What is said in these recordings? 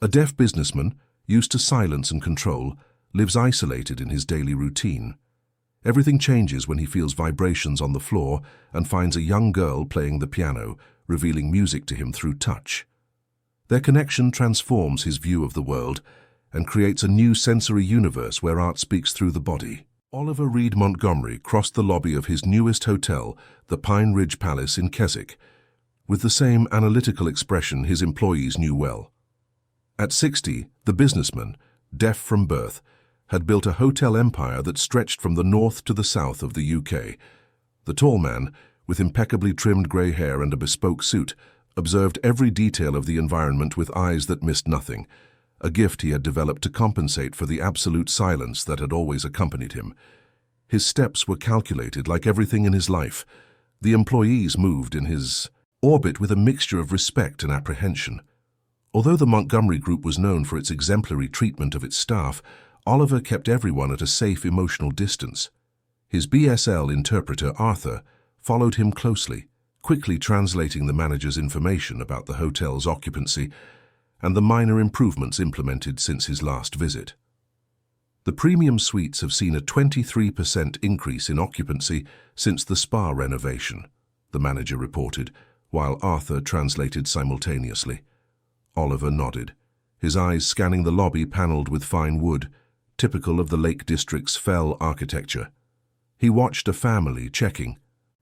A deaf businessman, used to silence and control, lives isolated in his daily routine. Everything changes when he feels vibrations on the floor and finds a young girl playing the piano, revealing music to him through touch. Their connection transforms his view of the world and creates a new sensory universe where art speaks through the body. Oliver Reed Montgomery crossed the lobby of his newest hotel, the Pine Ridge Palace in Keswick, with the same analytical expression his employees knew well. At 60, the businessman, deaf from birth, had built a hotel empire that stretched from the north to the south of the UK. The tall man, with impeccably trimmed grey hair and a bespoke suit, observed every detail of the environment with eyes that missed nothing, a gift he had developed to compensate for the absolute silence that had always accompanied him. His steps were calculated like everything in his life. The employees moved in his orbit with a mixture of respect and apprehension. Although the Montgomery Group was known for its exemplary treatment of its staff, Oliver kept everyone at a safe emotional distance. His BSL interpreter, Arthur, followed him closely, quickly translating the manager's information about the hotel's occupancy and the minor improvements implemented since his last visit. The premium suites have seen a 23% increase in occupancy since the spa renovation, the manager reported, while Arthur translated simultaneously. Oliver nodded, his eyes scanning the lobby paneled with fine wood, typical of the Lake District's fell architecture. He watched a family checking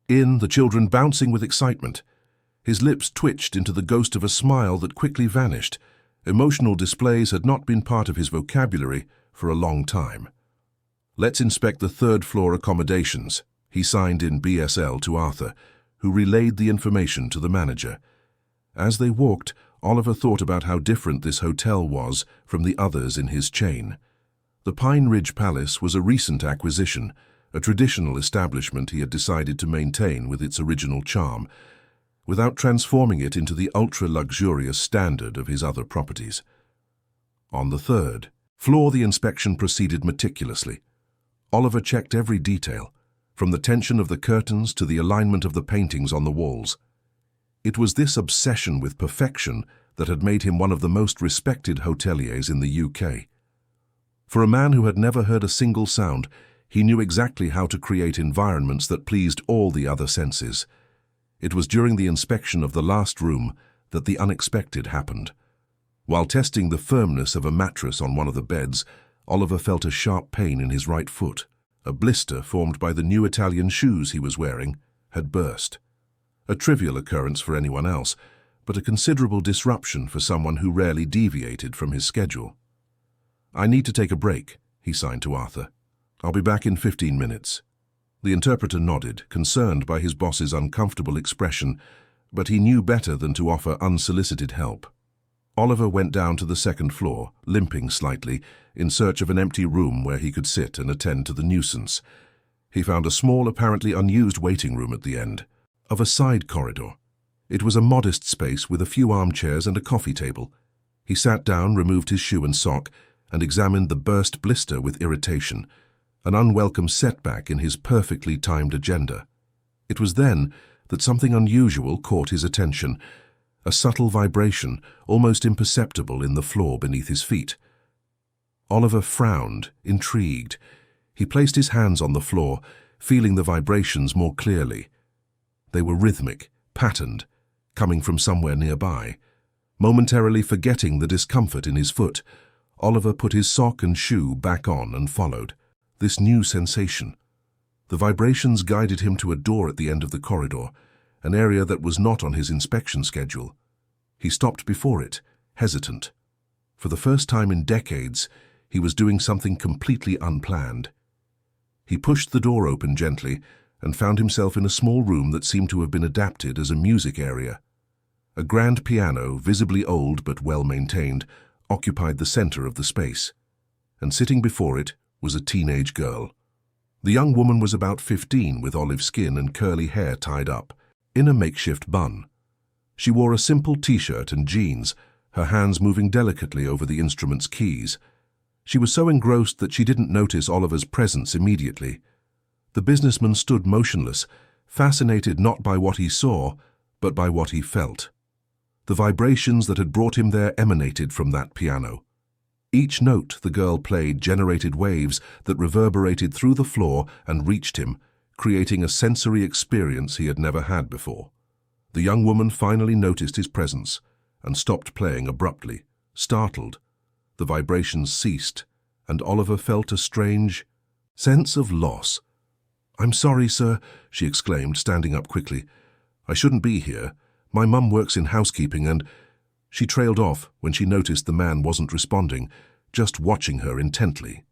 in, the children bouncing with excitement. His lips twitched into the ghost of a smile that quickly vanished. Emotional displays had not been part of his vocabulary for a long time. "Let's inspect the third-floor accommodations," he signed in BSL to Arthur, who relayed the information to the manager. As they walked, Oliver thought about how different this hotel was from the others in his chain. The Pine Ridge Palace was a recent acquisition, a traditional establishment he had decided to maintain with its original charm, without transforming it into the ultra-luxurious standard of his other properties. On the third floor, the inspection proceeded meticulously. Oliver checked every detail, from the tension of the curtains to the alignment of the paintings on the walls. It was this obsession with perfection that had made him one of the most respected hoteliers in the UK. For a man who had never heard a single sound, he knew exactly how to create environments that pleased all the other senses. It was during the inspection of the last room that the unexpected happened. While testing the firmness of a mattress on one of the beds, Oliver felt a sharp pain in his right foot. A blister formed by the new Italian shoes he was wearing had burst. A trivial occurrence for anyone else, but a considerable disruption for someone who rarely deviated from his schedule. "I need to take a break," he signed to Arthur. "I'll be back in 15 minutes. The interpreter nodded, concerned by his boss's uncomfortable expression, but he knew better than to offer unsolicited help. Oliver went down to the second floor, limping slightly, in search of an empty room where he could sit and attend to the nuisance. He found a small, apparently unused waiting room at the end of a side corridor. It was a modest space with a few armchairs and a coffee table. He sat down, removed his shoe and sock, and examined the burst blister with irritation, an unwelcome setback in his perfectly timed agenda. It was then that something unusual caught his attention, a subtle vibration, almost imperceptible in the floor beneath his feet. Oliver frowned, intrigued. He placed his hands on the floor, feeling the vibrations more clearly. They were rhythmic, patterned, coming from somewhere nearby. Momentarily forgetting the discomfort in his foot, Oliver put his sock and shoe back on and followed this new sensation. The vibrations guided him to a door at the end of the corridor, an area that was not on his inspection schedule. He stopped before it, hesitant. For the first time in decades, he was doing something completely unplanned. He pushed the door open gently and found himself in a small room that seemed to have been adapted as a music area. A grand piano, visibly old but well-maintained, occupied the center of the space, and sitting before it was a teenage girl. The young woman was about 15, with olive skin and curly hair tied up in a makeshift bun. She wore a simple t-shirt and jeans, her hands moving delicately over the instrument's keys. She was so engrossed that she didn't notice Oliver's presence immediately. The businessman stood motionless, fascinated not by what he saw, but by what he felt. The vibrations that had brought him there emanated from that piano. Each note the girl played generated waves that reverberated through the floor and reached him, creating a sensory experience he had never had before. The young woman finally noticed his presence and stopped playing abruptly, startled. The vibrations ceased, and Oliver felt a strange sense of loss. "I'm sorry, sir," she exclaimed, standing up quickly. "I shouldn't be here. My mum works in housekeeping and—" She trailed off when she noticed the man wasn't responding, just watching her intently.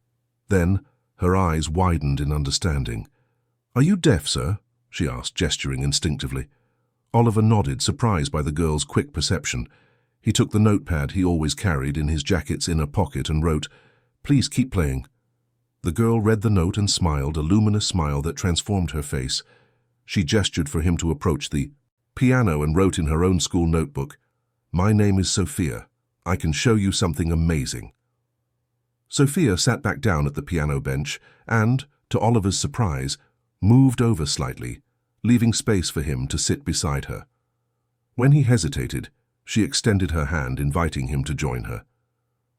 Then, her eyes widened in understanding. "Are you deaf, sir?" she asked, gesturing instinctively. Oliver nodded, surprised by the girl's quick perception. He took the notepad he always carried in his jacket's inner pocket and wrote, "Please keep playing." The girl read the note and smiled, a luminous smile that transformed her face. She gestured for him to approach the piano and wrote in her own school notebook, "My name is Sophia. I can show you something amazing." Sophia sat back down at the piano bench and, to Oliver's surprise, moved over slightly, leaving space for him to sit beside her. When he hesitated, she extended her hand, inviting him to join her.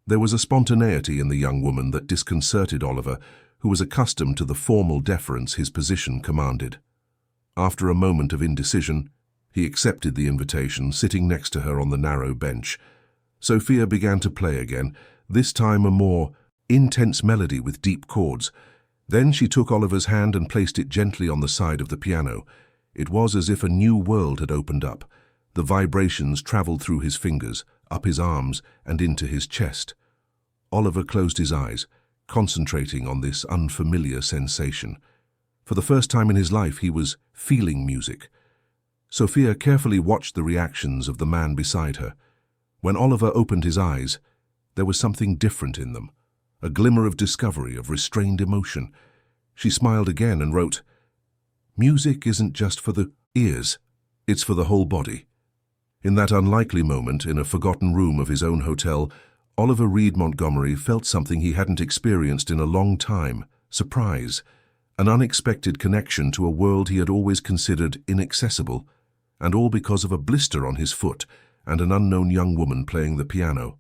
There was a spontaneity in the young woman that disconcerted Oliver, who was accustomed to the formal deference his position commanded. After a moment of indecision, he accepted the invitation, sitting next to her on the narrow bench. Sophia began to play again, this time a more intense melody with deep chords. Then she took Oliver's hand and placed it gently on the side of the piano. It was as if a new world had opened up. The vibrations traveled through his fingers, up his arms, and into his chest. Oliver closed his eyes, concentrating on this unfamiliar sensation. For the first time in his life, he was feeling music. Sophia carefully watched the reactions of the man beside her. When Oliver opened his eyes, there was something different in them, a glimmer of discovery, of restrained emotion. She smiled again and wrote, "Music isn't just for the ears, it's for the whole body." In that unlikely moment, in a forgotten room of his own hotel, Oliver Reed Montgomery felt something he hadn't experienced in a long time: surprise, an unexpected connection to a world he had always considered inaccessible, and all because of a blister on his foot and an unknown young woman playing the piano.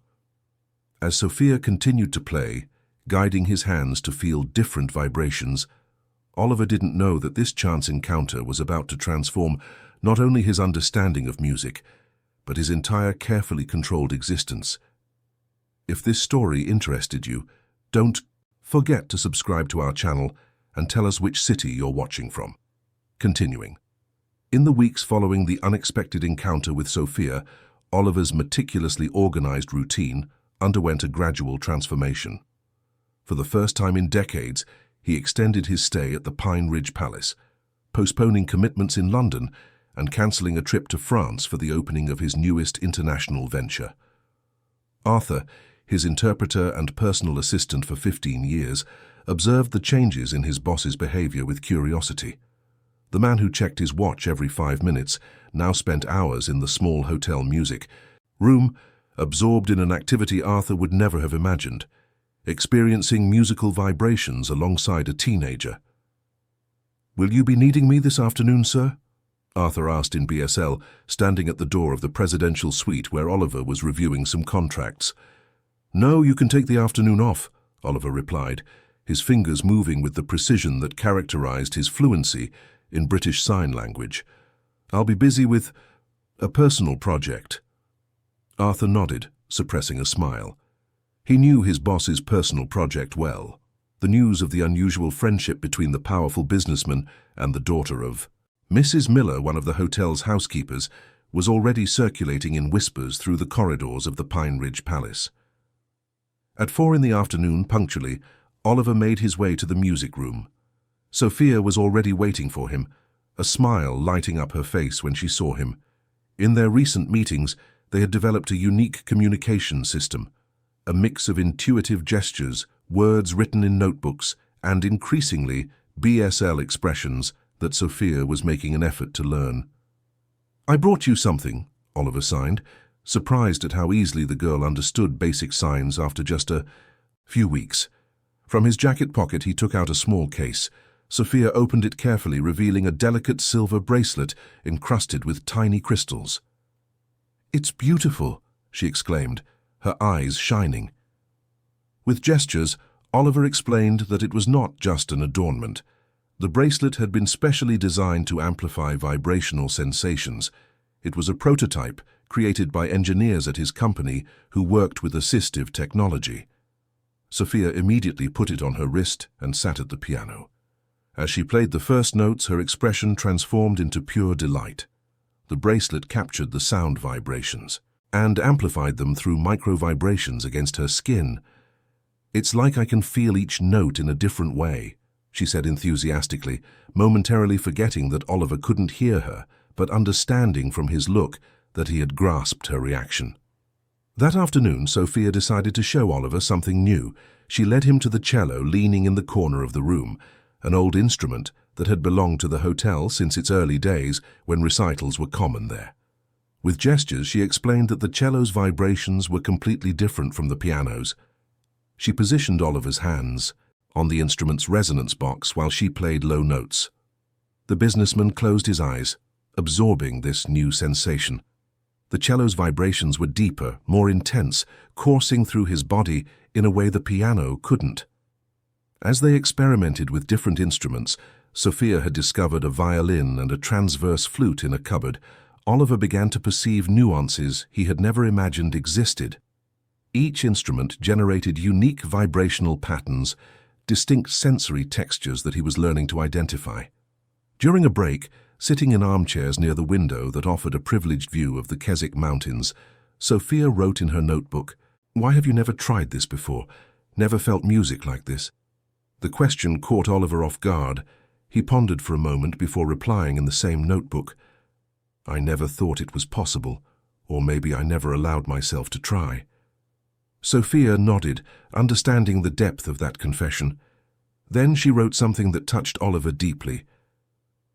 As Sophia continued to play, guiding his hands to feel different vibrations, Oliver didn't know that this chance encounter was about to transform not only his understanding of music, but his entire carefully controlled existence. If this story interested you, don't forget to subscribe to our channel and tell us which city you're watching from. Continuing. In the weeks following the unexpected encounter with Sophia, Oliver's meticulously organized routine underwent a gradual transformation. For the first time in decades, he extended his stay at the Pine Ridge Palace, postponing commitments in London and cancelling a trip to France for the opening of his newest international venture. Arthur, his interpreter and personal assistant for 15 years, observed the changes in his boss's behavior with curiosity. The man who checked his watch every 5 minutes now spent hours in the small hotel music room, absorbed in an activity Arthur would never have imagined, experiencing musical vibrations alongside a teenager. "Will you be needing me this afternoon, sir?" Arthur asked in BSL, standing at the door of the presidential suite where Oliver was reviewing some contracts. "No, you can take the afternoon off," Oliver replied, his fingers moving with the precision that characterized his fluency in British Sign Language. "I'll be busy with a personal project." Arthur nodded, suppressing a smile. He knew his boss's personal project well. The news of the unusual friendship between the powerful businessman and the daughter of Mrs. Miller, one of the hotel's housekeepers, was already circulating in whispers through the corridors of the Pine Ridge Palace. At 4 in the afternoon, punctually, Oliver made his way to the music room. Sophia was already waiting for him, a smile lighting up her face when she saw him. In their recent meetings, they had developed a unique communication system, a mix of intuitive gestures, words written in notebooks, and increasingly BSL expressions that Sophia was making an effort to learn. "I brought you something," Oliver signed, surprised at how easily the girl understood basic signs after just a few weeks. From his jacket pocket he took out a small case. Sophia opened it carefully, revealing a delicate silver bracelet encrusted with tiny crystals. "It's beautiful," she exclaimed, her eyes shining. With gestures, Oliver explained that it was not just an adornment. The bracelet had been specially designed to amplify vibrational sensations. It was a prototype created by engineers at his company who worked with assistive technology. Sophia immediately put it on her wrist and sat at the piano. As she played the first notes, her expression transformed into pure delight. The bracelet captured the sound vibrations and amplified them through micro-vibrations against her skin. "It's like I can feel each note in a different way," she said enthusiastically, momentarily forgetting that Oliver couldn't hear her, but understanding from his look that he had grasped her reaction. That afternoon, Sophia decided to show Oliver something new. She led him to the cello leaning in the corner of the room, an old instrument that had belonged to the hotel since its early days when recitals were common there. With gestures, she explained that the cello's vibrations were completely different from the piano's. She positioned Oliver's hands on the instrument's resonance box while she played low notes. The businessman closed his eyes, absorbing this new sensation. The cello's vibrations were deeper, more intense, coursing through his body in a way the piano couldn't. As they experimented with different instruments, Sophia had discovered a violin and a transverse flute in a cupboard. Oliver began to perceive nuances he had never imagined existed. Each instrument generated unique vibrational patterns, distinct sensory textures that he was learning to identify. During a break, sitting in armchairs near the window that offered a privileged view of the Keswick Mountains, Sophia wrote in her notebook, "Why have you never tried this before? Never felt music like this?" The question caught Oliver off guard. He pondered for a moment before replying in the same notebook, "I never thought it was possible, or maybe I never allowed myself to try." Sophia nodded, understanding the depth of that confession. Then she wrote something that touched Oliver deeply.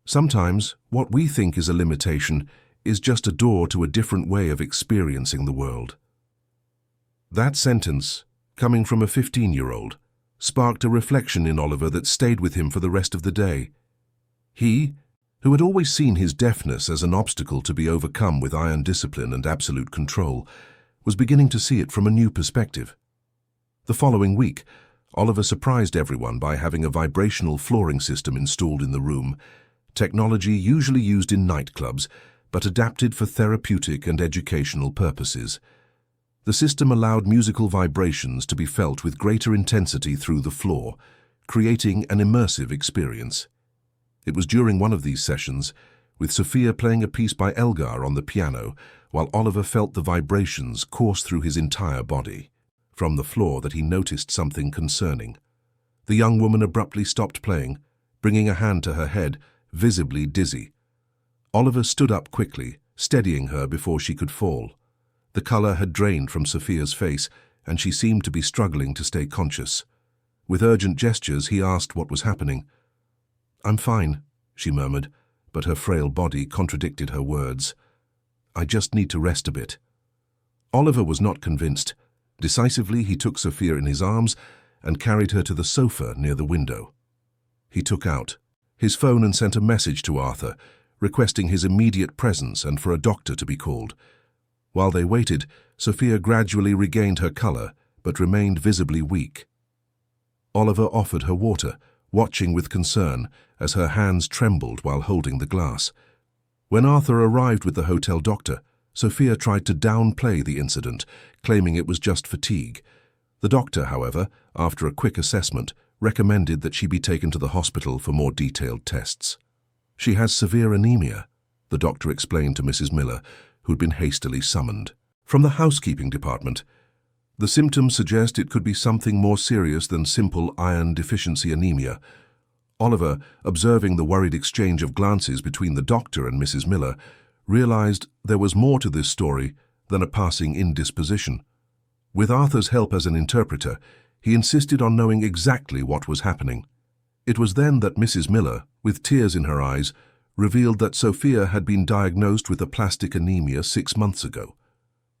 "Sometimes what we think is a limitation is just a door to a different way of experiencing the world." That sentence, coming from a 15-year-old, sparked a reflection in Oliver that stayed with him for the rest of the day. He, who had always seen his deafness as an obstacle to be overcome with iron discipline and absolute control, was beginning to see it from a new perspective. The following week, Oliver surprised everyone by having a vibrational flooring system installed in the room, technology usually used in nightclubs, but adapted for therapeutic and educational purposes. The system allowed musical vibrations to be felt with greater intensity through the floor, creating an immersive experience. It was during one of these sessions, with Sophia playing a piece by Elgar on the piano, while Oliver felt the vibrations course through his entire body, from the floor, that he noticed something concerning. The young woman abruptly stopped playing, bringing a hand to her head, visibly dizzy. Oliver stood up quickly, steadying her before she could fall. The color had drained from Sophia's face, and she seemed to be struggling to stay conscious. With urgent gestures, he asked what was happening. "I'm fine," she murmured, but her frail body contradicted her words. "I just need to rest a bit." Oliver was not convinced. Decisively, he took Sophia in his arms and carried her to the sofa near the window. He took out his phone and sent a message to Arthur, requesting his immediate presence and for a doctor to be called. While they waited, Sophia gradually regained her color, but remained visibly weak. Oliver offered her water, watching with concern as her hands trembled while holding the glass. When Arthur arrived with the hotel doctor, Sophia tried to downplay the incident, claiming it was just fatigue. The doctor, however, after a quick assessment, recommended that she be taken to the hospital for more detailed tests. "She has severe anemia," the doctor explained to Mrs. Miller, who'd been hastily summoned from the housekeeping department. "The symptoms suggest it could be something more serious than simple iron deficiency anemia." Oliver, observing the worried exchange of glances between the doctor and Mrs. Miller, realized there was more to this story than a passing indisposition. With Arthur's help as an interpreter, he insisted on knowing exactly what was happening. It was then that Mrs. Miller, with tears in her eyes, revealed that Sophia had been diagnosed with aplastic anemia 6 months ago.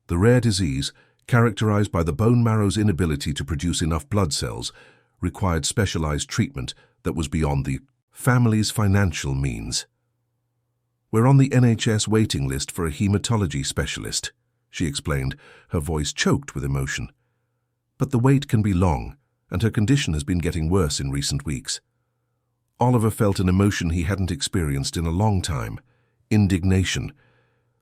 The rare disease, characterized by the bone marrow's inability to produce enough blood cells, required specialized treatment that was beyond the family's financial means. "We're on the NHS waiting list for a hematology specialist," she explained, her voice choked with emotion. "But the wait can be long, and her condition has been getting worse in recent weeks." Oliver felt an emotion he hadn't experienced in a long time: indignation.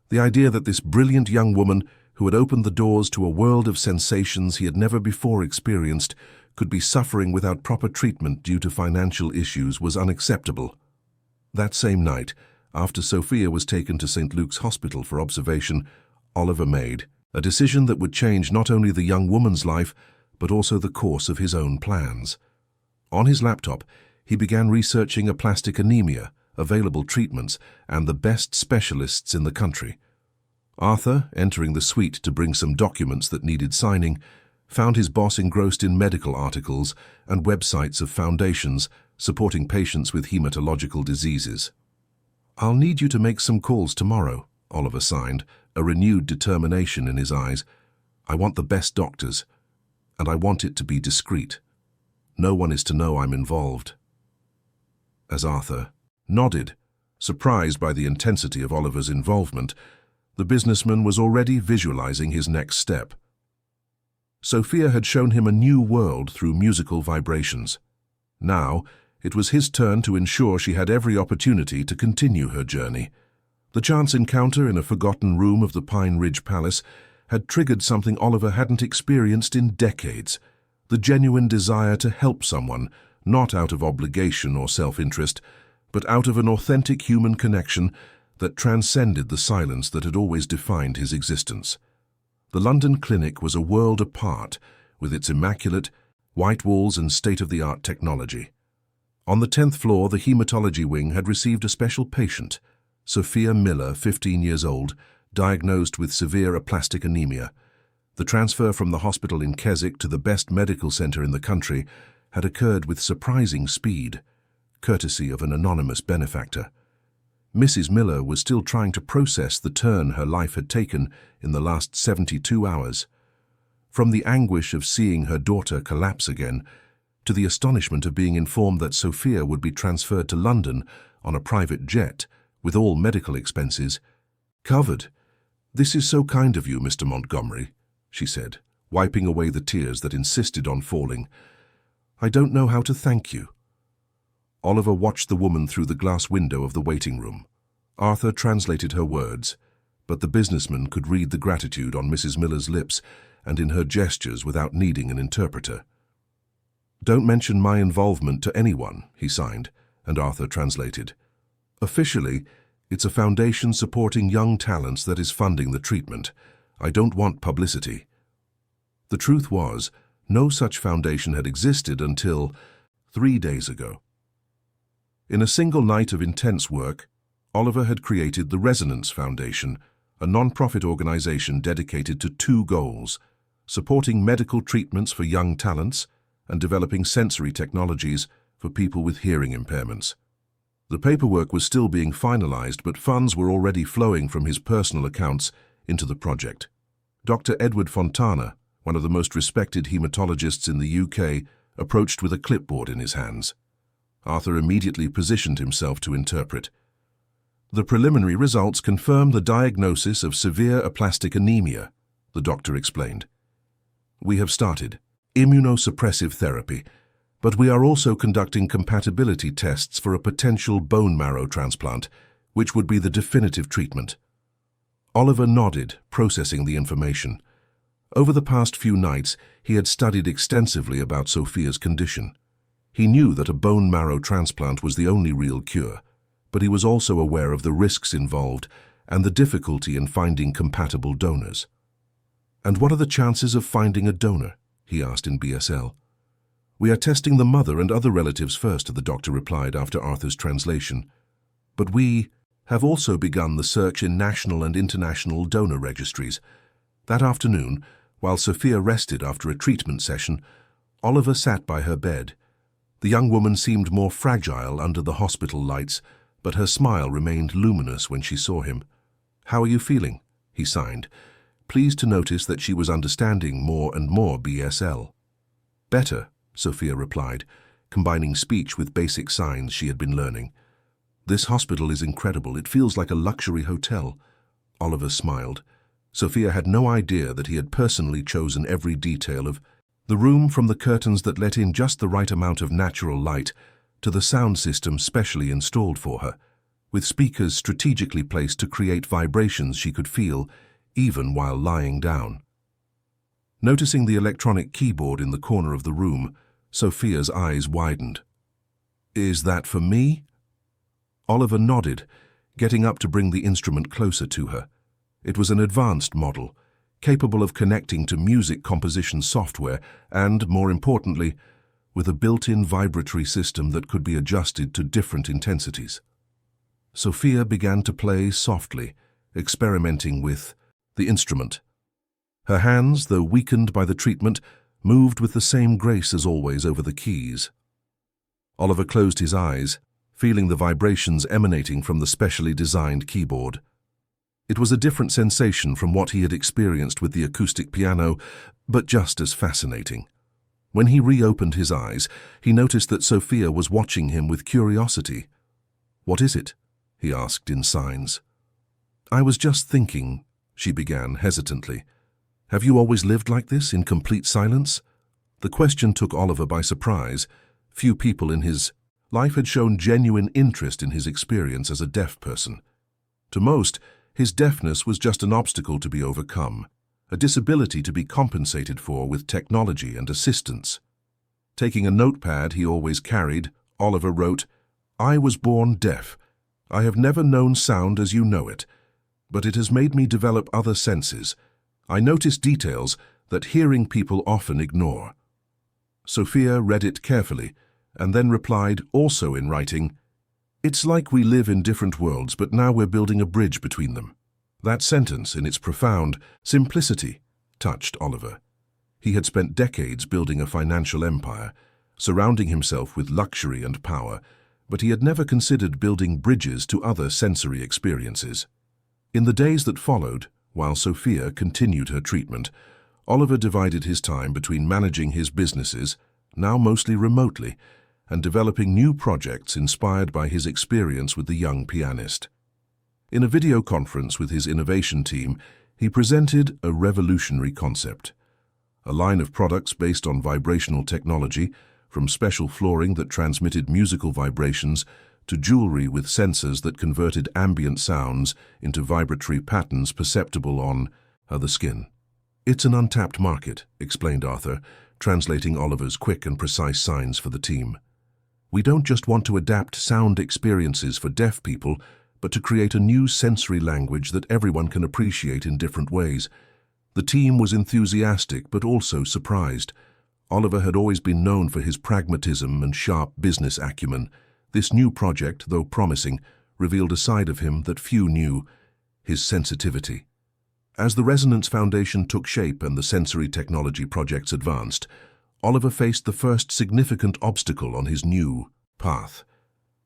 The idea that this brilliant young woman, who had opened the doors to a world of sensations he had never before experienced, could be suffering without proper treatment due to financial issues was unacceptable. That same night, after Sophia was taken to St. Luke's Hospital for observation, Oliver made a decision that would change not only the young woman's life, but also the course of his own plans. On his laptop, he began researching aplastic anemia, available treatments, and the best specialists in the country. Arthur, entering the suite to bring some documents that needed signing, found his boss engrossed in medical articles and websites of foundations supporting patients with hematological diseases. "I'll need you to make some calls tomorrow," Oliver signed, a renewed determination in his eyes. "I want the best doctors, and I want it to be discreet. No one is to know I'm involved." As Arthur nodded, surprised by the intensity of Oliver's involvement, the businessman was already visualizing his next step. Sophia had shown him a new world through musical vibrations. Now, it was his turn to ensure she had every opportunity to continue her journey. The chance encounter in a forgotten room of the Pine Ridge Palace had triggered something Oliver hadn't experienced in decades: the genuine desire to help someone, not out of obligation or self-interest, but out of an authentic human connection that transcended the silence that had always defined his existence. The London clinic was a world apart, with its immaculate, white walls and state-of-the-art technology. On the 10th floor, the hematology wing had received a special patient, Sophia Miller, 15 years old, diagnosed with severe aplastic anemia. The transfer from the hospital in Keswick to the best medical center in the country had occurred with surprising speed, courtesy of an anonymous benefactor. Mrs. Miller was still trying to process the turn her life had taken in the last 72 hours. From the anguish of seeing her daughter collapse again, to the astonishment of being informed that Sophia would be transferred to London on a private jet, with all medical expenses covered. "This is so kind of you, Mr. Montgomery," she said, wiping away the tears that insisted on falling. "I don't know how to thank you." Oliver watched the woman through the glass window of the waiting room. Arthur translated her words, but the businessman could read the gratitude on Mrs. Miller's lips and in her gestures without needing an interpreter. "Don't mention my involvement to anyone," he signed, and Arthur translated. "Officially, it's a foundation supporting young talents that is funding the treatment. I don't want publicity." The truth was, no such foundation had existed until 3 days ago. In a single night of intense work, Oliver had created the Resonance Foundation, a non-profit organization dedicated to 2 goals: supporting medical treatments for young talents and developing sensory technologies for people with hearing impairments. The paperwork was still being finalized, but funds were already flowing from his personal accounts into the project. Dr. Edward Fontana, one of the most respected hematologists in the UK, approached with a clipboard in his hands. Arthur immediately positioned himself to interpret. "The preliminary results confirm the diagnosis of severe aplastic anemia," the doctor explained. "We have started immunosuppressive therapy, but we are also conducting compatibility tests for a potential bone marrow transplant, which would be the definitive treatment." Oliver nodded, processing the information. Over the past few nights, he had studied extensively about Sophia's condition. He knew that a bone marrow transplant was the only real cure, but he was also aware of the risks involved and the difficulty in finding compatible donors. "And what are the chances of finding a donor?" he asked in BSL. "We are testing the mother and other relatives first," the doctor replied after Arthur's translation. "But we have also begun the search in national and international donor registries." That afternoon, while Sophia rested after a treatment session, Oliver sat by her bed. The young woman seemed more fragile under the hospital lights, but her smile remained luminous when she saw him. "How are you feeling?" he signed, pleased to notice that she was understanding more and more BSL. "Better," Sophia replied, combining speech with basic signs she had been learning. "This hospital is incredible. It feels like a luxury hotel." Oliver smiled. Sophia had no idea that he had personally chosen every detail of the room, from the curtains that let in just the right amount of natural light to the sound system specially installed for her, with speakers strategically placed to create vibrations she could feel even while lying down. Noticing the electronic keyboard in the corner of the room, Sophia's eyes widened. "Is that for me?" Oliver nodded, getting up to bring the instrument closer to her. It was an advanced model, capable of connecting to music composition software and, more importantly, with a built-in vibratory system that could be adjusted to different intensities. Sophia began to play softly, experimenting with the instrument. Her hands, though weakened by the treatment, moved with the same grace as always over the keys. Oliver closed his eyes, feeling the vibrations emanating from the specially designed keyboard. It was a different sensation from what he had experienced with the acoustic piano, but just as fascinating. When he reopened his eyes, he noticed that Sophia was watching him with curiosity. "What is it?" he asked in signs. "I was just thinking," she began hesitantly. "Have you always lived like this, in complete silence?" The question took Oliver by surprise. Few people in his life had shown genuine interest in his experience as a deaf person. To most, his deafness was just an obstacle to be overcome, a disability to be compensated for with technology and assistance. Taking a notepad he always carried, Oliver wrote, "I was born deaf. I have never known sound as you know it, but it has made me develop other senses. I notice details that hearing people often ignore." Sophia read it carefully and then replied, also in writing, "It's like we live in different worlds, but now we're building a bridge between them." That sentence, in its profound simplicity, touched Oliver. He had spent decades building a financial empire, surrounding himself with luxury and power, but he had never considered building bridges to other sensory experiences. In the days that followed, while Sophia continued her treatment, Oliver divided his time between managing his businesses, now mostly remotely, and developing new projects inspired by his experience with the young pianist. In a video conference with his innovation team, he presented a revolutionary concept. A line of products based on vibrational technology, from special flooring that transmitted musical vibrations to jewelry with sensors that converted ambient sounds into vibratory patterns perceptible on the skin. "It's an untapped market," explained Arthur, translating Oliver's quick and precise signs for the team. "We don't just want to adapt sound experiences for deaf people, but to create a new sensory language that everyone can appreciate in different ways." The team was enthusiastic but also surprised. Oliver had always been known for his pragmatism and sharp business acumen. This new project, though promising, revealed a side of him that few knew: his sensitivity. As the Resonance Foundation took shape and the sensory technology projects advanced, Oliver faced the first significant obstacle on his new path.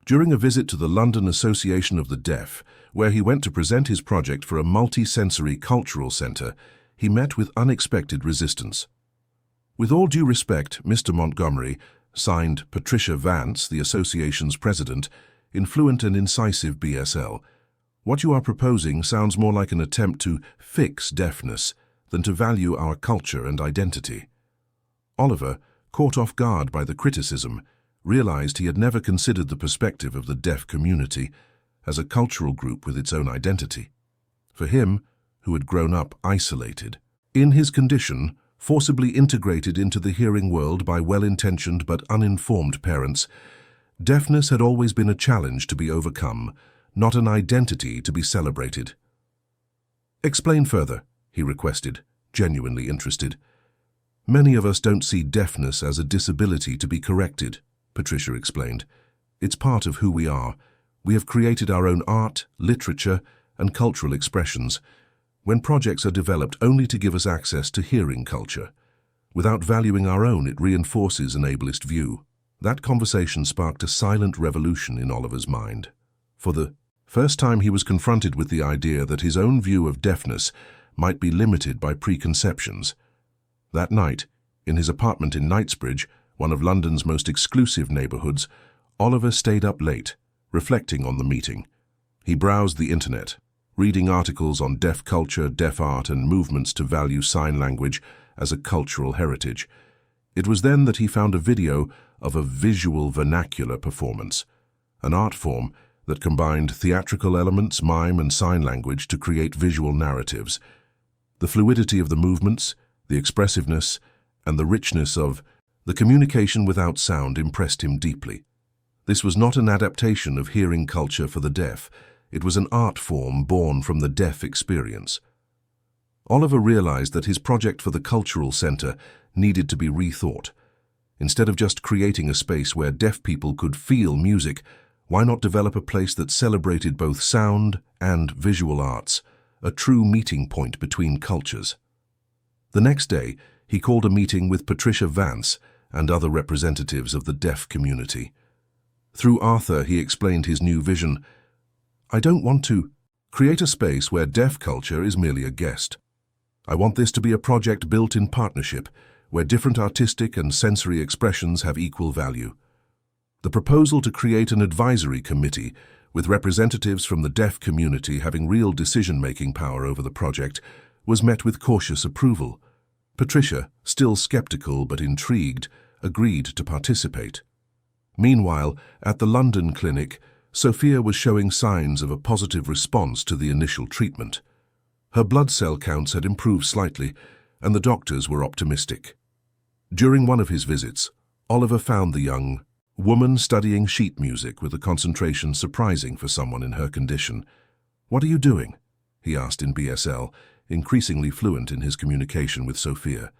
During a visit to the London Association of the Deaf, where he went to present his project for a multi-sensory cultural centre, he met with unexpected resistance. "With all due respect, Mr. Montgomery," signed Patricia Vance, the association's president, in fluent and incisive BSL, "what you are proposing sounds more like an attempt to fix deafness than to value our culture and identity." Oliver, caught off guard by the criticism, realized he had never considered the perspective of the deaf community as a cultural group with its own identity. For him, who had grown up isolated, in his condition, forcibly integrated into the hearing world by well-intentioned but uninformed parents, deafness had always been a challenge to be overcome, not an identity to be celebrated. "Explain further," he requested, genuinely interested. "Many of us don't see deafness as a disability to be corrected," Patricia explained. "It's part of who we are. We have created our own art, literature, and cultural expressions. When projects are developed only to give us access to hearing culture, without valuing our own, it reinforces an ableist view." That conversation sparked a silent revolution in Oliver's mind. For the first time, he was confronted with the idea that his own view of deafness might be limited by preconceptions. That night, in his apartment in Knightsbridge, one of London's most exclusive neighbourhoods, Oliver stayed up late, reflecting on the meeting. He browsed the internet, reading articles on deaf culture, deaf art, and movements to value sign language as a cultural heritage. It was then that he found a video of a visual vernacular performance, an art form that combined theatrical elements, mime, and sign language to create visual narratives. The fluidity of the movements, the expressiveness, and the richness of the communication without sound impressed him deeply. This was not an adaptation of hearing culture for the deaf. It was an art form born from the deaf experience. Oliver realized that his project for the Cultural Center needed to be rethought. Instead of just creating a space where deaf people could feel music, why not develop a place that celebrated both sound and visual arts, a true meeting point between cultures? The next day, he called a meeting with Patricia Vance and other representatives of the deaf community. Through Arthur, he explained his new vision. "I don't want to create a space where deaf culture is merely a guest. I want this to be a project built in partnership, where different artistic and sensory expressions have equal value." The proposal to create an advisory committee with representatives from the deaf community having real decision-making power over the project was met with cautious approval. Patricia, still skeptical but intrigued, agreed to participate. Meanwhile, at the London clinic, Sophia was showing signs of a positive response to the initial treatment. Her blood cell counts had improved slightly, and the doctors were optimistic. During one of his visits, Oliver found the young woman studying sheet music with a concentration surprising for someone in her condition. "What are you doing?" he asked in BSL, increasingly fluent in his communication with Sophia.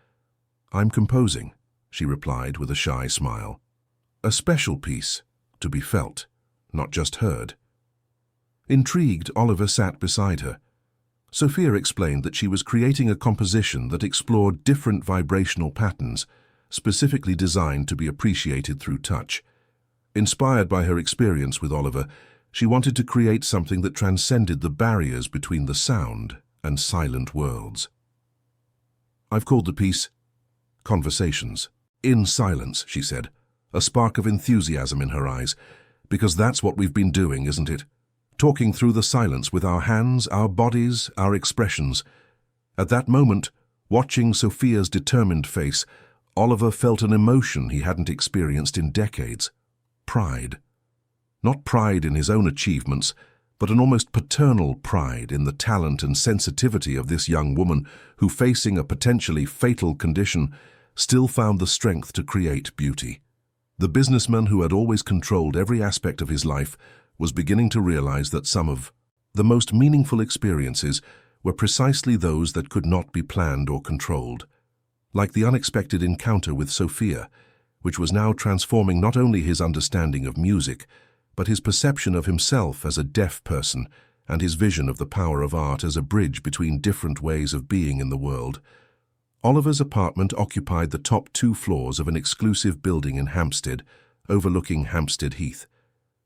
"I'm composing," she replied with a shy smile. "A special piece, to be felt, not just heard." Intrigued, Oliver sat beside her. Sophia explained that she was creating a composition that explored different vibrational patterns, specifically designed to be appreciated through touch. Inspired by her experience with Oliver, she wanted to create something that transcended the barriers between the sound and silent worlds. "I've called the piece Conversations in Silence," she said, a spark of enthusiasm in her eyes. "Because that's what we've been doing, isn't it? Talking through the silence with our hands, our bodies, our expressions." At that moment, watching Sophia's determined face, Oliver felt an emotion he hadn't experienced in decades: pride. Not pride in his own achievements, but an almost paternal pride in the talent and sensitivity of this young woman who, facing a potentially fatal condition, still found the strength to create beauty. The businessman who had always controlled every aspect of his life was beginning to realize that some of the most meaningful experiences were precisely those that could not be planned or controlled. Like the unexpected encounter with Sophia, which was now transforming not only his understanding of music, but his perception of himself as a deaf person and his vision of the power of art as a bridge between different ways of being in the world. Oliver's apartment occupied the top 2 floors of an exclusive building in Hampstead, overlooking Hampstead Heath.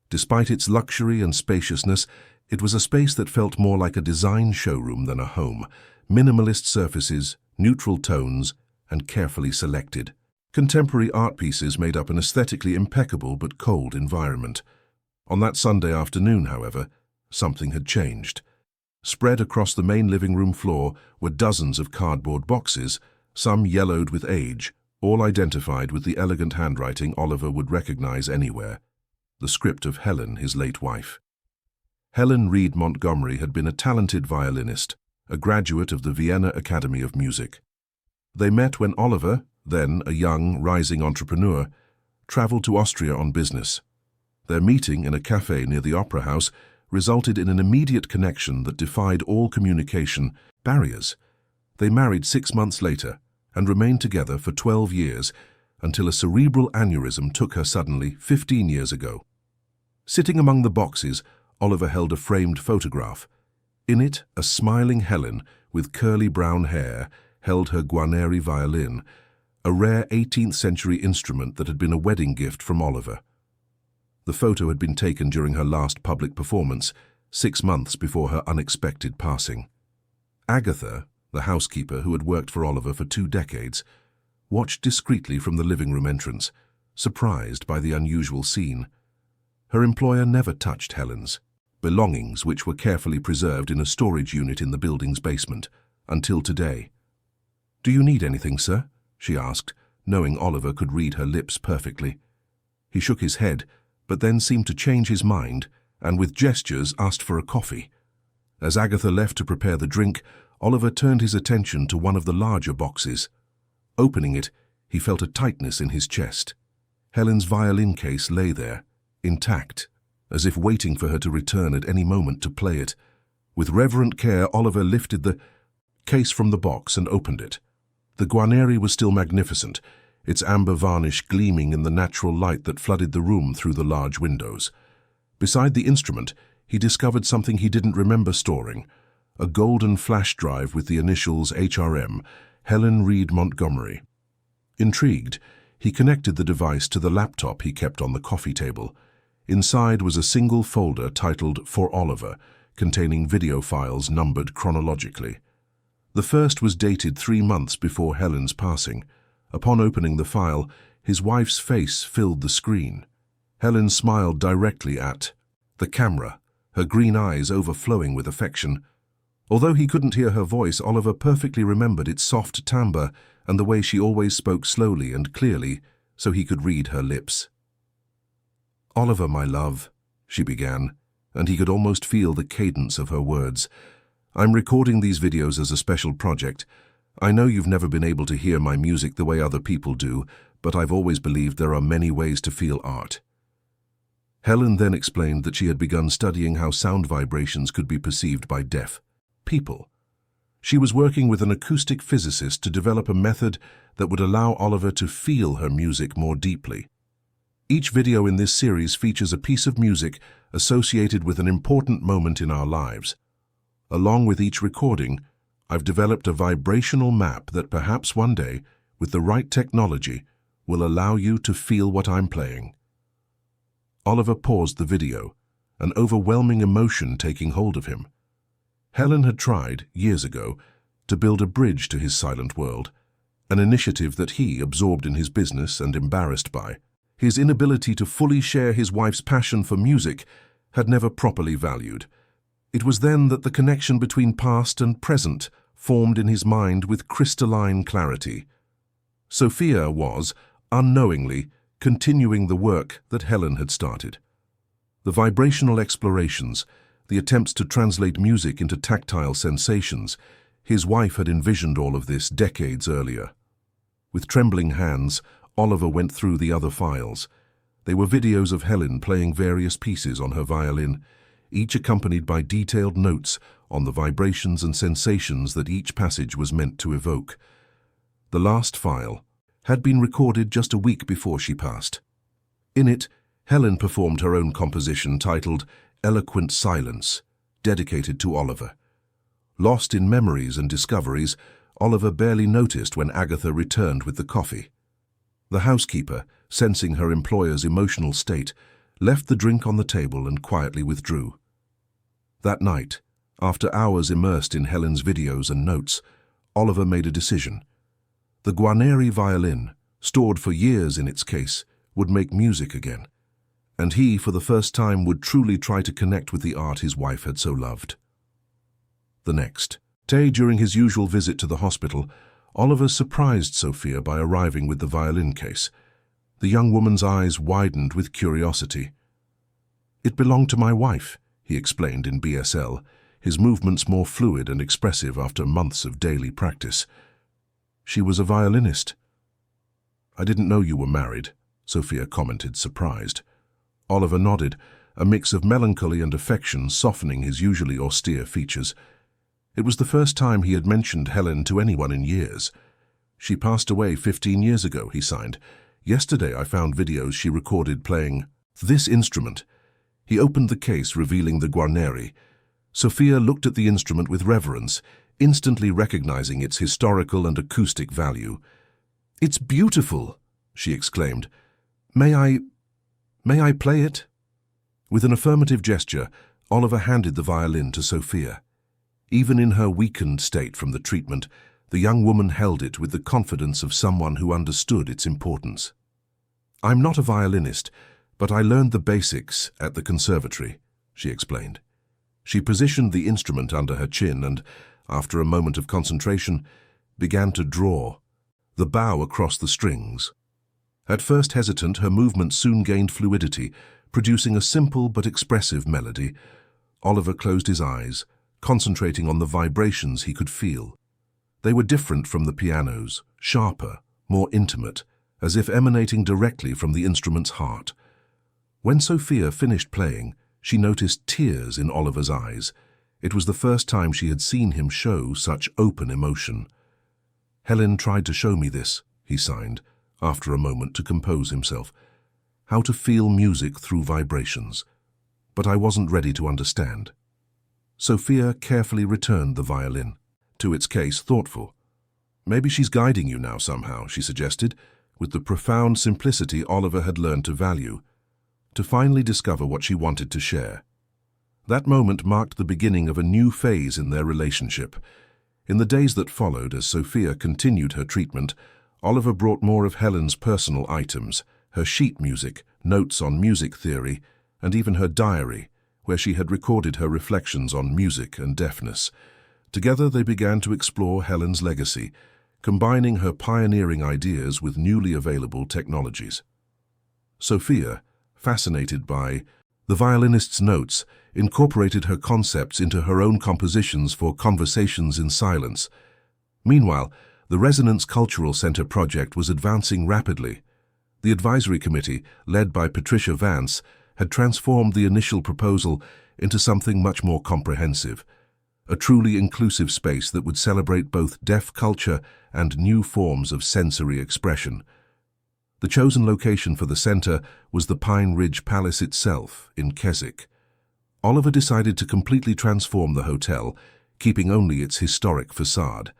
Despite its luxury and spaciousness, it was a space that felt more like a design showroom than a home. Minimalist surfaces, neutral tones, and carefully selected. Contemporary art pieces made up an aesthetically impeccable but cold environment. On that Sunday afternoon, however, something had changed. Spread across the main living room floor were dozens of cardboard boxes, some yellowed with age, all identified with the elegant handwriting Oliver would recognize anywhere: the script of Helen, his late wife. Helen Reed Montgomery had been a talented violinist, a graduate of the Vienna Academy of Music. They met when Oliver, then a young, rising entrepreneur, traveled to Austria on business. Their meeting in a cafe near the Opera House resulted in an immediate connection that defied all communication barriers. They married 6 months later and remained together for 12 years until a cerebral aneurysm took her suddenly 15 years ago. Sitting among the boxes, Oliver held a framed photograph. In it, a smiling Helen with curly brown hair held her Guarneri violin, a rare 18th century instrument that had been a wedding gift from Oliver. The photo had been taken during her last public performance, 6 months before her unexpected passing. Agatha, the housekeeper who had worked for Oliver for 2 decades, watched discreetly from the living room entrance, surprised by the unusual scene. Her employer never touched Helen's belongings which were carefully preserved in a storage unit in the building's basement, until today. "Do you need anything, sir?" she asked, knowing Oliver could read her lips perfectly. He shook his head, but then seemed to change his mind, and with gestures asked for a coffee. As Agatha left to prepare the drink, Oliver turned his attention to one of the larger boxes. Opening it, he felt a tightness in his chest. Helen's violin case lay there, intact, as if waiting for her to return at any moment to play it. With reverent care, Oliver lifted the case from the box and opened it. The Guarneri was still magnificent, its amber varnish gleaming in the natural light that flooded the room through the large windows. Beside the instrument, he discovered something he didn't remember storing, a golden flash drive with the initials HRM, Helen Reed Montgomery. Intrigued, he connected the device to the laptop he kept on the coffee table. Inside was a single folder titled For Oliver, containing video files numbered chronologically. The first was dated 3 months before Helen's passing. Upon opening the file, his wife's face filled the screen. Helen smiled directly at the camera, her green eyes overflowing with affection. Although he couldn't hear her voice, Oliver perfectly remembered its soft timbre and the way she always spoke slowly and clearly, so he could read her lips. "Oliver, my love," she began, and he could almost feel the cadence of her words. "I'm recording these videos as a special project. I know you've never been able to hear my music the way other people do, but I've always believed there are many ways to feel art." Helen then explained that she had begun studying how sound vibrations could be perceived by deaf people. She was working with an acoustic physicist to develop a method that would allow Oliver to feel her music more deeply. Each video in this series features a piece of music associated with an important moment in our lives. Along with each recording, I've developed a vibrational map that perhaps one day, with the right technology, will allow you to feel what I'm playing. Oliver paused the video, an overwhelming emotion taking hold of him. Helen had tried, years ago, to build a bridge to his silent world, an initiative that he, absorbed in his business and embarrassed by, his inability to fully share his wife's passion for music, had never properly valued. It was then that the connection between past and present formed in his mind with crystalline clarity. Sophia was, unknowingly, continuing the work that Helen had started. The vibrational explorations, the attempts to translate music into tactile sensations, his wife had envisioned all of this decades earlier. With trembling hands, Oliver went through the other files. They were videos of Helen playing various pieces on her violin, each accompanied by detailed notes on the vibrations and sensations that each passage was meant to evoke. The last file had been recorded just a week before she passed. In it, Helen performed her own composition titled Eloquent Silence, dedicated to Oliver. Lost in memories and discoveries, Oliver barely noticed when Agatha returned with the coffee. The housekeeper, sensing her employer's emotional state, left the drink on the table and quietly withdrew. That night, after hours immersed in Helen's videos and notes, Oliver made a decision. The Guarneri violin, stored for years in its case, would make music again, and he, for the first time, would truly try to connect with the art his wife had so loved. The next day, during his usual visit to the hospital, Oliver surprised Sophia by arriving with the violin case. The young woman's eyes widened with curiosity. "It belonged to my wife," he explained in BSL, his movements more fluid and expressive after months of daily practice. "She was a violinist." "I didn't know you were married," Sophia commented, surprised. Oliver nodded, a mix of melancholy and affection softening his usually austere features. It was the first time he had mentioned Helen to anyone in years. "She passed away 15 years ago," he signed. "Yesterday I found videos she recorded playing this instrument." He opened the case, revealing the Guarneri. Sophia looked at the instrument with reverence, instantly recognizing its historical and acoustic value. "It's beautiful," she exclaimed. May I play it?" With an affirmative gesture, Oliver handed the violin to Sophia. Even in her weakened state from the treatment, the young woman held it with the confidence of someone who understood its importance. "I'm not a violinist, but I learned the basics at the conservatory," she explained. She positioned the instrument under her chin and, after a moment of concentration, began to draw the bow across the strings. At first hesitant, her movements soon gained fluidity, producing a simple but expressive melody. Oliver closed his eyes, concentrating on the vibrations he could feel. They were different from the piano's, sharper, more intimate, as if emanating directly from the instrument's heart. When Sophia finished playing, she noticed tears in Oliver's eyes. It was the first time she had seen him show such open emotion. "Helen tried to show me this," he signed, after a moment to compose himself. "How to feel music through vibrations. But I wasn't ready to understand." Sophia carefully returned the violin to its case, thoughtful. "Maybe she's guiding you now somehow," she suggested, with the profound simplicity Oliver had learned to value, to finally discover what she wanted to share. That moment marked the beginning of a new phase in their relationship. In the days that followed, as Sophia continued her treatment, Oliver brought more of Helen's personal items, her sheet music, notes on music theory, and even her diary, where she had recorded her reflections on music and deafness. Together they began to explore Helen's legacy, combining her pioneering ideas with newly available technologies. Sophia, fascinated by the violinist's notes, incorporated her concepts into her own compositions for Conversations in Silence. Meanwhile, the Resonance Cultural Center project was advancing rapidly. The advisory committee, led by Patricia Vance, had transformed the initial proposal into something much more comprehensive, a truly inclusive space that would celebrate both deaf culture and new forms of sensory expression. The chosen location for the center was the Pine Ridge Palace itself, in Keswick. Oliver decided to completely transform the hotel, keeping only its historic facade.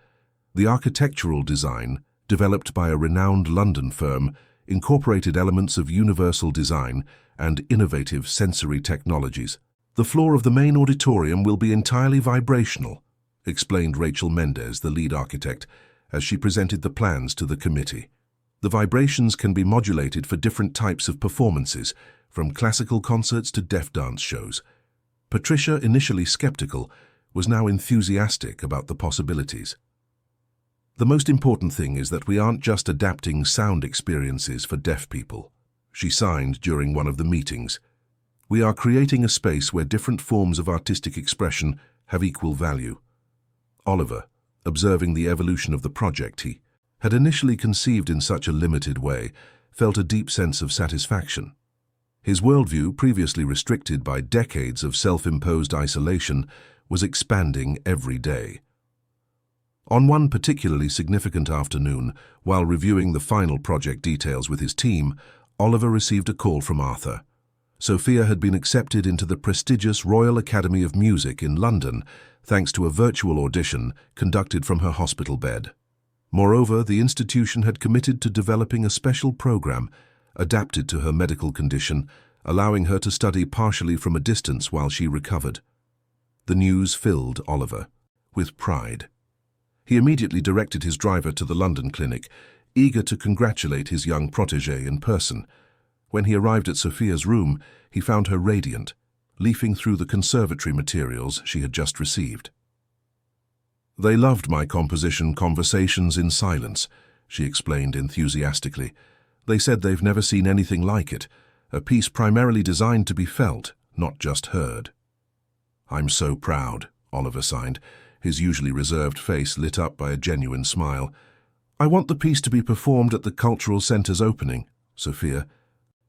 The architectural design, developed by a renowned London firm, incorporated elements of universal design and innovative sensory technologies. "The floor of the main auditorium will be entirely vibrational," explained Rachel Mendez, the lead architect, as she presented the plans to the committee. "The vibrations can be modulated for different types of performances, from classical concerts to deaf dance shows." Patricia, initially skeptical, was now enthusiastic about the possibilities. "The most important thing is that we aren't just adapting sound experiences for deaf people," she signed during one of the meetings. "We are creating a space where different forms of artistic expression have equal value." Oliver, observing the evolution of the project he had initially conceived in such a limited way, felt a deep sense of satisfaction. His worldview, previously restricted by decades of self-imposed isolation, was expanding every day. On one particularly significant afternoon, while reviewing the final project details with his team, Oliver received a call from Arthur. Sophia had been accepted into the prestigious Royal Academy of Music in London, thanks to a virtual audition conducted from her hospital bed. Moreover, the institution had committed to developing a special program adapted to her medical condition, allowing her to study partially from a distance while she recovered. The news filled Oliver with pride. He immediately directed his driver to the London clinic, eager to congratulate his young protégé in person. When he arrived at Sophia's room, he found her radiant, leafing through the conservatory materials she had just received. "They loved my composition Conversations in Silence," she explained enthusiastically. "They said they've never seen anything like it, a piece primarily designed to be felt, not just heard." "I'm so proud," Oliver signed, his usually reserved face lit up by a genuine smile. "I want the piece to be performed at the Cultural Centre's opening," Sophia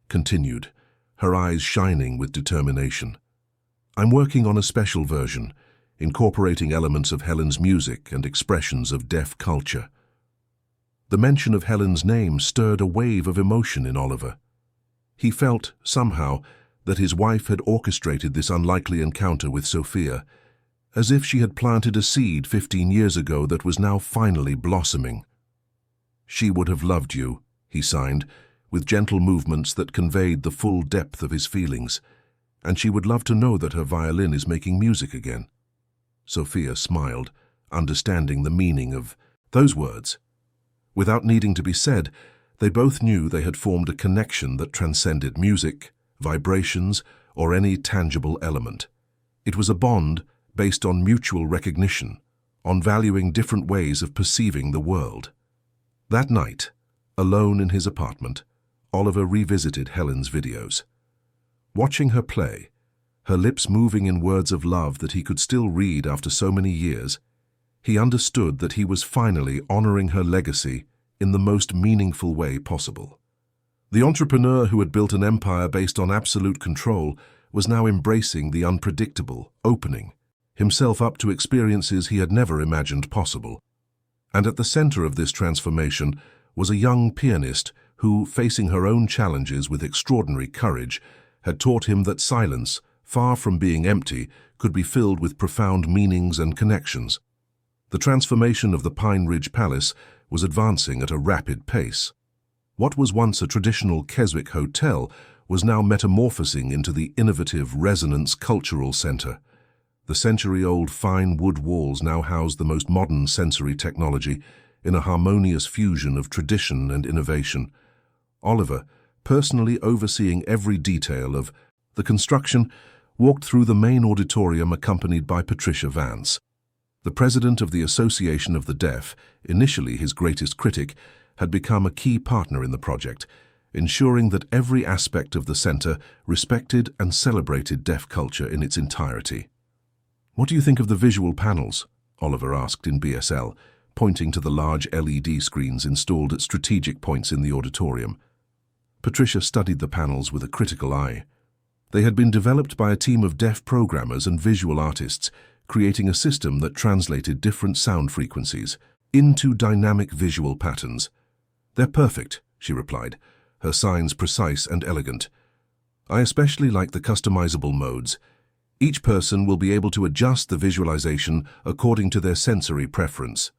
continued, her eyes shining with determination. "I'm working on a special version, incorporating elements of Helen's music and expressions of deaf culture." The mention of Helen's name stirred a wave of emotion in Oliver. He felt, somehow, that his wife had orchestrated this unlikely encounter with Sophia, as if she had planted a seed 15 years ago that was now finally blossoming. "She would have loved you," he signed, with gentle movements that conveyed the full depth of his feelings, "and she would love to know that her violin is making music again." Sophia smiled, understanding the meaning of those words. Without needing to be said, they both knew they had formed a connection that transcended music, vibrations, or any tangible element. It was a bond based on mutual recognition, on valuing different ways of perceiving the world. That night, alone in his apartment, Oliver revisited Helen's videos. Watching her play, her lips moving in words of love that he could still read after so many years, he understood that he was finally honoring her legacy in the most meaningful way possible. The entrepreneur who had built an empire based on absolute control was now embracing the unpredictable, opening himself up to experiences he had never imagined possible. And at the center of this transformation was a young pianist who, facing her own challenges with extraordinary courage, had taught him that silence, far from being empty, could be filled with profound meanings and connections. The transformation of the Pine Ridge Palace was advancing at a rapid pace. What was once a traditional Keswick hotel was now metamorphosing into the innovative Resonance Cultural Center. The century-old fine wood walls now housed the most modern sensory technology in a harmonious fusion of tradition and innovation. Oliver, personally overseeing every detail of the construction, walked through the main auditorium accompanied by Patricia Vance. The president of the Association of the Deaf, initially his greatest critic, had become a key partner in the project, ensuring that every aspect of the center respected and celebrated deaf culture in its entirety. "What do you think of the visual panels?" Oliver asked in BSL, pointing to the large LED screens installed at strategic points in the auditorium. Patricia studied the panels with a critical eye. They had been developed by a team of deaf programmers and visual artists, creating a system that translated different sound frequencies into dynamic visual patterns. "They're perfect," she replied, her signs precise and elegant. "I especially like the customizable modes. Each person will be able to adjust the visualization according to their sensory preference."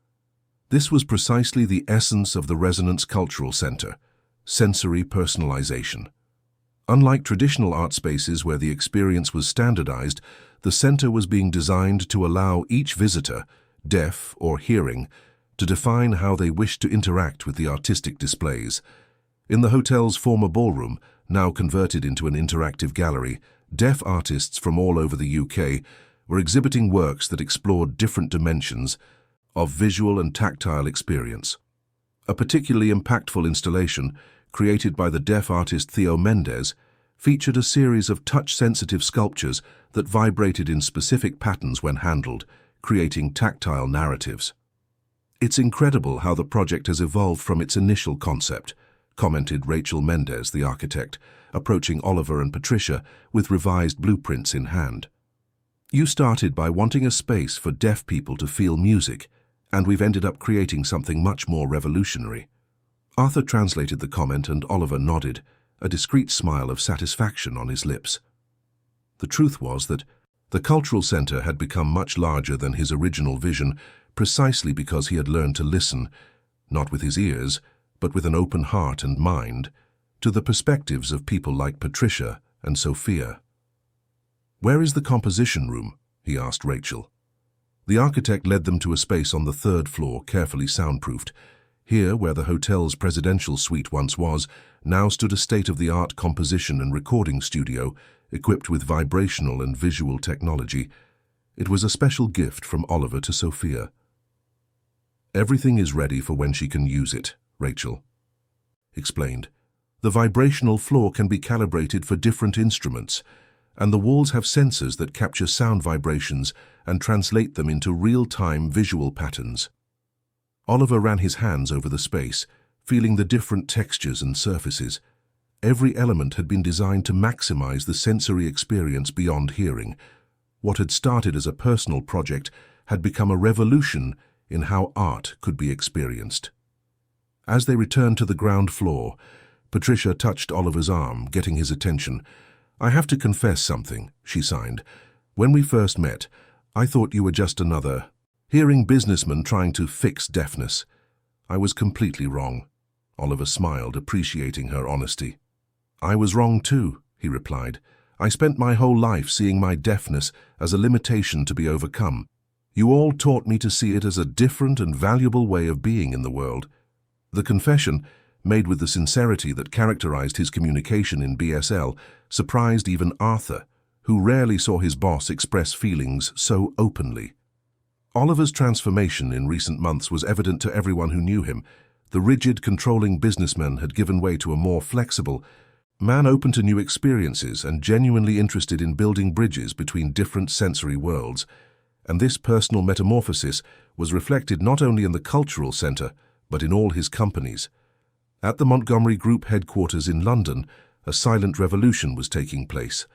This was precisely the essence of the Resonance Cultural Center: sensory personalization. Unlike traditional art spaces where the experience was standardized, the center was being designed to allow each visitor, deaf or hearing, to define how they wished to interact with the artistic displays. In the hotel's former ballroom, now converted into an interactive gallery, deaf artists from all over the UK were exhibiting works that explored different dimensions of visual and tactile experience. A particularly impactful installation, created by the deaf artist Theo Mendes, featured a series of touch-sensitive sculptures that vibrated in specific patterns when handled, creating tactile narratives. "It's incredible how the project has evolved from its initial concept," commented Rachel Mendes, the architect, approaching Oliver and Patricia with revised blueprints in hand. "You started by wanting a space for deaf people to feel music, and we've ended up creating something much more revolutionary." Arthur translated the comment and Oliver nodded, a discreet smile of satisfaction on his lips. The truth was that the cultural center had become much larger than his original vision precisely because he had learned to listen, not with his ears, but with an open heart and mind, to the perspectives of people like Patricia and Sophia. "Where is the composition room?" he asked Rachel. The architect led them to a space on the third floor, carefully soundproofed. Here, where the hotel's presidential suite once was, now stood a state-of-the-art composition and recording studio equipped with vibrational and visual technology. It was a special gift from Oliver to Sophia. "Everything is ready for when she can use it," Rachel explained. "The vibrational floor can be calibrated for different instruments, and the walls have sensors that capture sound vibrations and translate them into real-time visual patterns." Oliver ran his hands over the space, feeling the different textures and surfaces. Every element had been designed to maximize the sensory experience beyond hearing. What had started as a personal project had become a revolution in how art could be experienced. As they returned to the ground floor, Patricia touched Oliver's arm, getting his attention. "I have to confess something," she signed. "When we first met, I thought you were just another hearing businessman trying to fix deafness. I was completely wrong." Oliver smiled, appreciating her honesty. "I was wrong too," he replied. "I spent my whole life seeing my deafness as a limitation to be overcome. You all taught me to see it as a different and valuable way of being in the world." The confession, made with the sincerity that characterized his communication in BSL, surprised even Arthur, who rarely saw his boss express feelings so openly. Oliver's transformation in recent months was evident to everyone who knew him. The rigid, controlling businessman had given way to a more flexible man, open to new experiences and genuinely interested in building bridges between different sensory worlds. And this personal metamorphosis was reflected not only in the cultural center, but in all his companies. At the Montgomery Group headquarters in London, a silent revolution was taking place.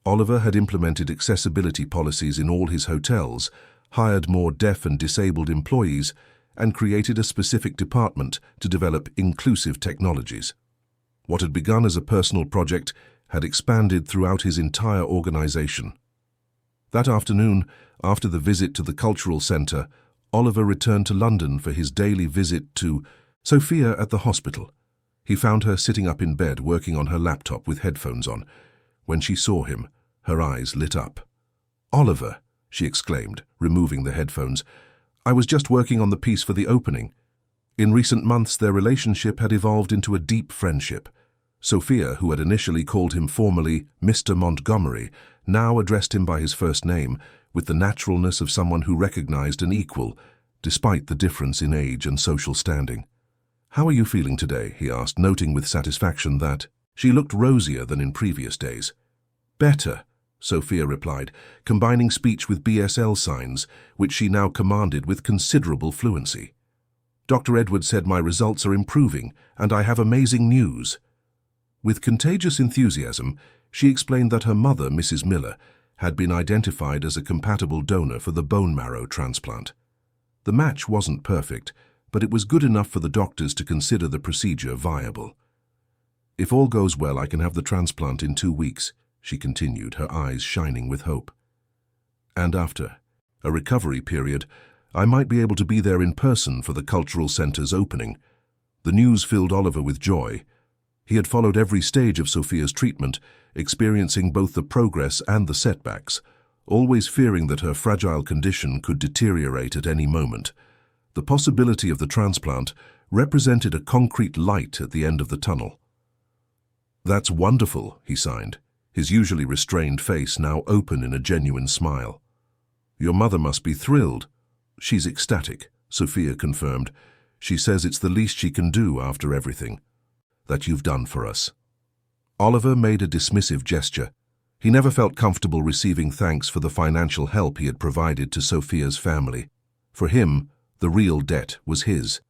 Oliver had implemented accessibility policies in all his hotels, hired more deaf and disabled employees, and created a specific department to develop inclusive technologies. What had begun as a personal project had expanded throughout his entire organization. That afternoon, after the visit to the cultural center, Oliver returned to London for his daily visit to Sophia at the hospital. He found her sitting up in bed working on her laptop with headphones on. When she saw him, her eyes lit up. "Oliver," she exclaimed, removing the headphones. "I was just working on the piece for the opening." In recent months, their relationship had evolved into a deep friendship. Sophia, who had initially called him formally Mr. Montgomery, now addressed him by his first name, with the naturalness of someone who recognized an equal, despite the difference in age and social standing. "How are you feeling today?" he asked, noting with satisfaction that she looked rosier than in previous days. "Better," Sophia replied, combining speech with BSL signs, which she now commanded with considerable fluency. "Dr. Edwards said my results are improving, and I have amazing news." With contagious enthusiasm, she explained that her mother, Mrs. Miller, had been identified as a compatible donor for the bone marrow transplant. The match wasn't perfect, but it was good enough for the doctors to consider the procedure viable. "If all goes well, I can have the transplant in 2 weeks," she continued, her eyes shining with hope. "And after a recovery period, I might be able to be there in person for the cultural center's opening." The news filled Oliver with joy. He had followed every stage of Sophia's treatment, experiencing both the progress and the setbacks, always fearing that her fragile condition could deteriorate at any moment. The possibility of the transplant represented a concrete light at the end of the tunnel. "That's wonderful," he signed, his usually restrained face now open in a genuine smile. "Your mother must be thrilled." "She's ecstatic," Sophia confirmed. "She says it's the least she can do after everything that you've done for us." Oliver made a dismissive gesture. He never felt comfortable receiving thanks for the financial help he had provided to Sophia's family. For him, the real debt was his.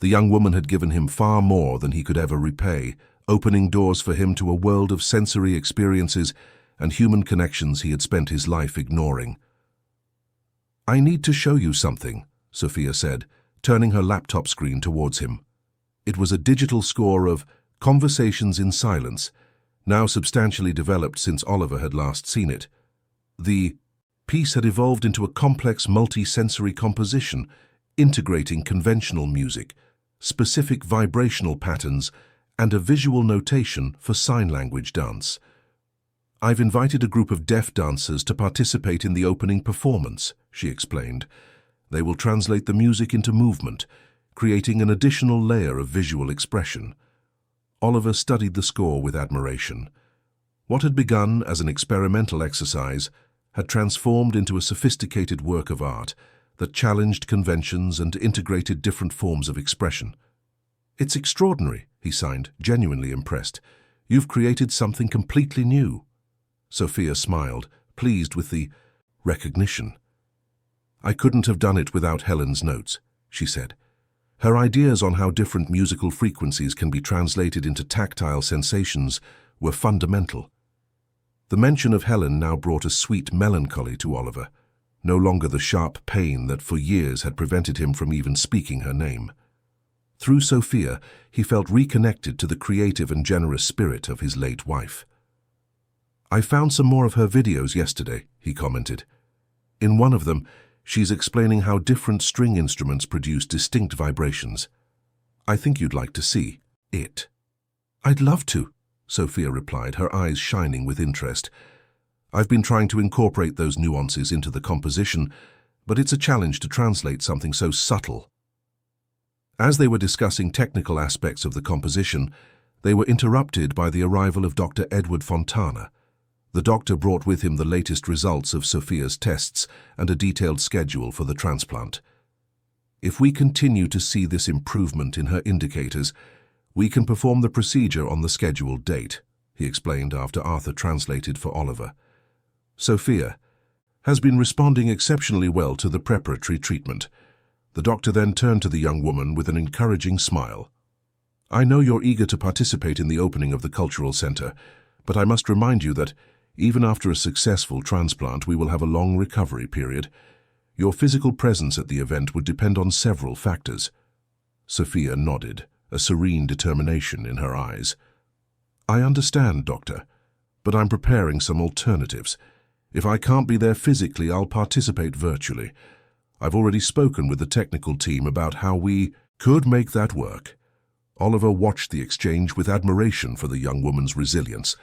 The young woman had given him far more than he could ever repay, opening doors for him to a world of sensory experiences and human connections he had spent his life ignoring. "I need to show you something," Sophia said, turning her laptop screen towards him. It was a digital score of Conversations in Silence, now substantially developed since Oliver had last seen it. The piece had evolved into a complex multi-sensory composition, integrating conventional music, specific vibrational patterns, and a visual notation for sign language dance. "I've invited a group of deaf dancers to participate in the opening performance," she explained. "They will translate the music into movement, creating an additional layer of visual expression." Oliver studied the score with admiration. What had begun as an experimental exercise had transformed into a sophisticated work of art that challenged conventions and integrated different forms of expression. "It's extraordinary," he signed, genuinely impressed. "You've created something completely new." Sophia smiled, pleased with the recognition. "I couldn't have done it without Helen's notes," she said. Her ideas on how different musical frequencies can be translated into tactile sensations were fundamental. The mention of Helen now brought a sweet melancholy to Oliver, no longer the sharp pain that for years had prevented him from even speaking her name. Through Sophia, he felt reconnected to the creative and generous spirit of his late wife. "I found some more of her videos yesterday," he commented. In one of them, she's explaining how different string instruments produce distinct vibrations. "I think you'd like to see it." "I'd love to," Sophia replied, her eyes shining with interest. "I've been trying to incorporate those nuances into the composition, but it's a challenge to translate something so subtle." As they were discussing technical aspects of the composition, they were interrupted by the arrival of Dr. Edward Fontana. The doctor brought with him the latest results of Sophia's tests and a detailed schedule for the transplant. If we continue to see this improvement in her indicators, we can perform the procedure on the scheduled date, he explained after Arthur translated for Oliver. Sophia has been responding exceptionally well to the preparatory treatment. The doctor then turned to the young woman with an encouraging smile. I know you're eager to participate in the opening of the cultural center, but I must remind you that even after a successful transplant, we will have a long recovery period. Your physical presence at the event would depend on several factors. Sophia nodded, a serene determination in her eyes. I understand, Doctor, but I'm preparing some alternatives. If I can't be there physically, I'll participate virtually. I've already spoken with the technical team about how we could make that work. Oliver watched the exchange with admiration for the young woman's resilience.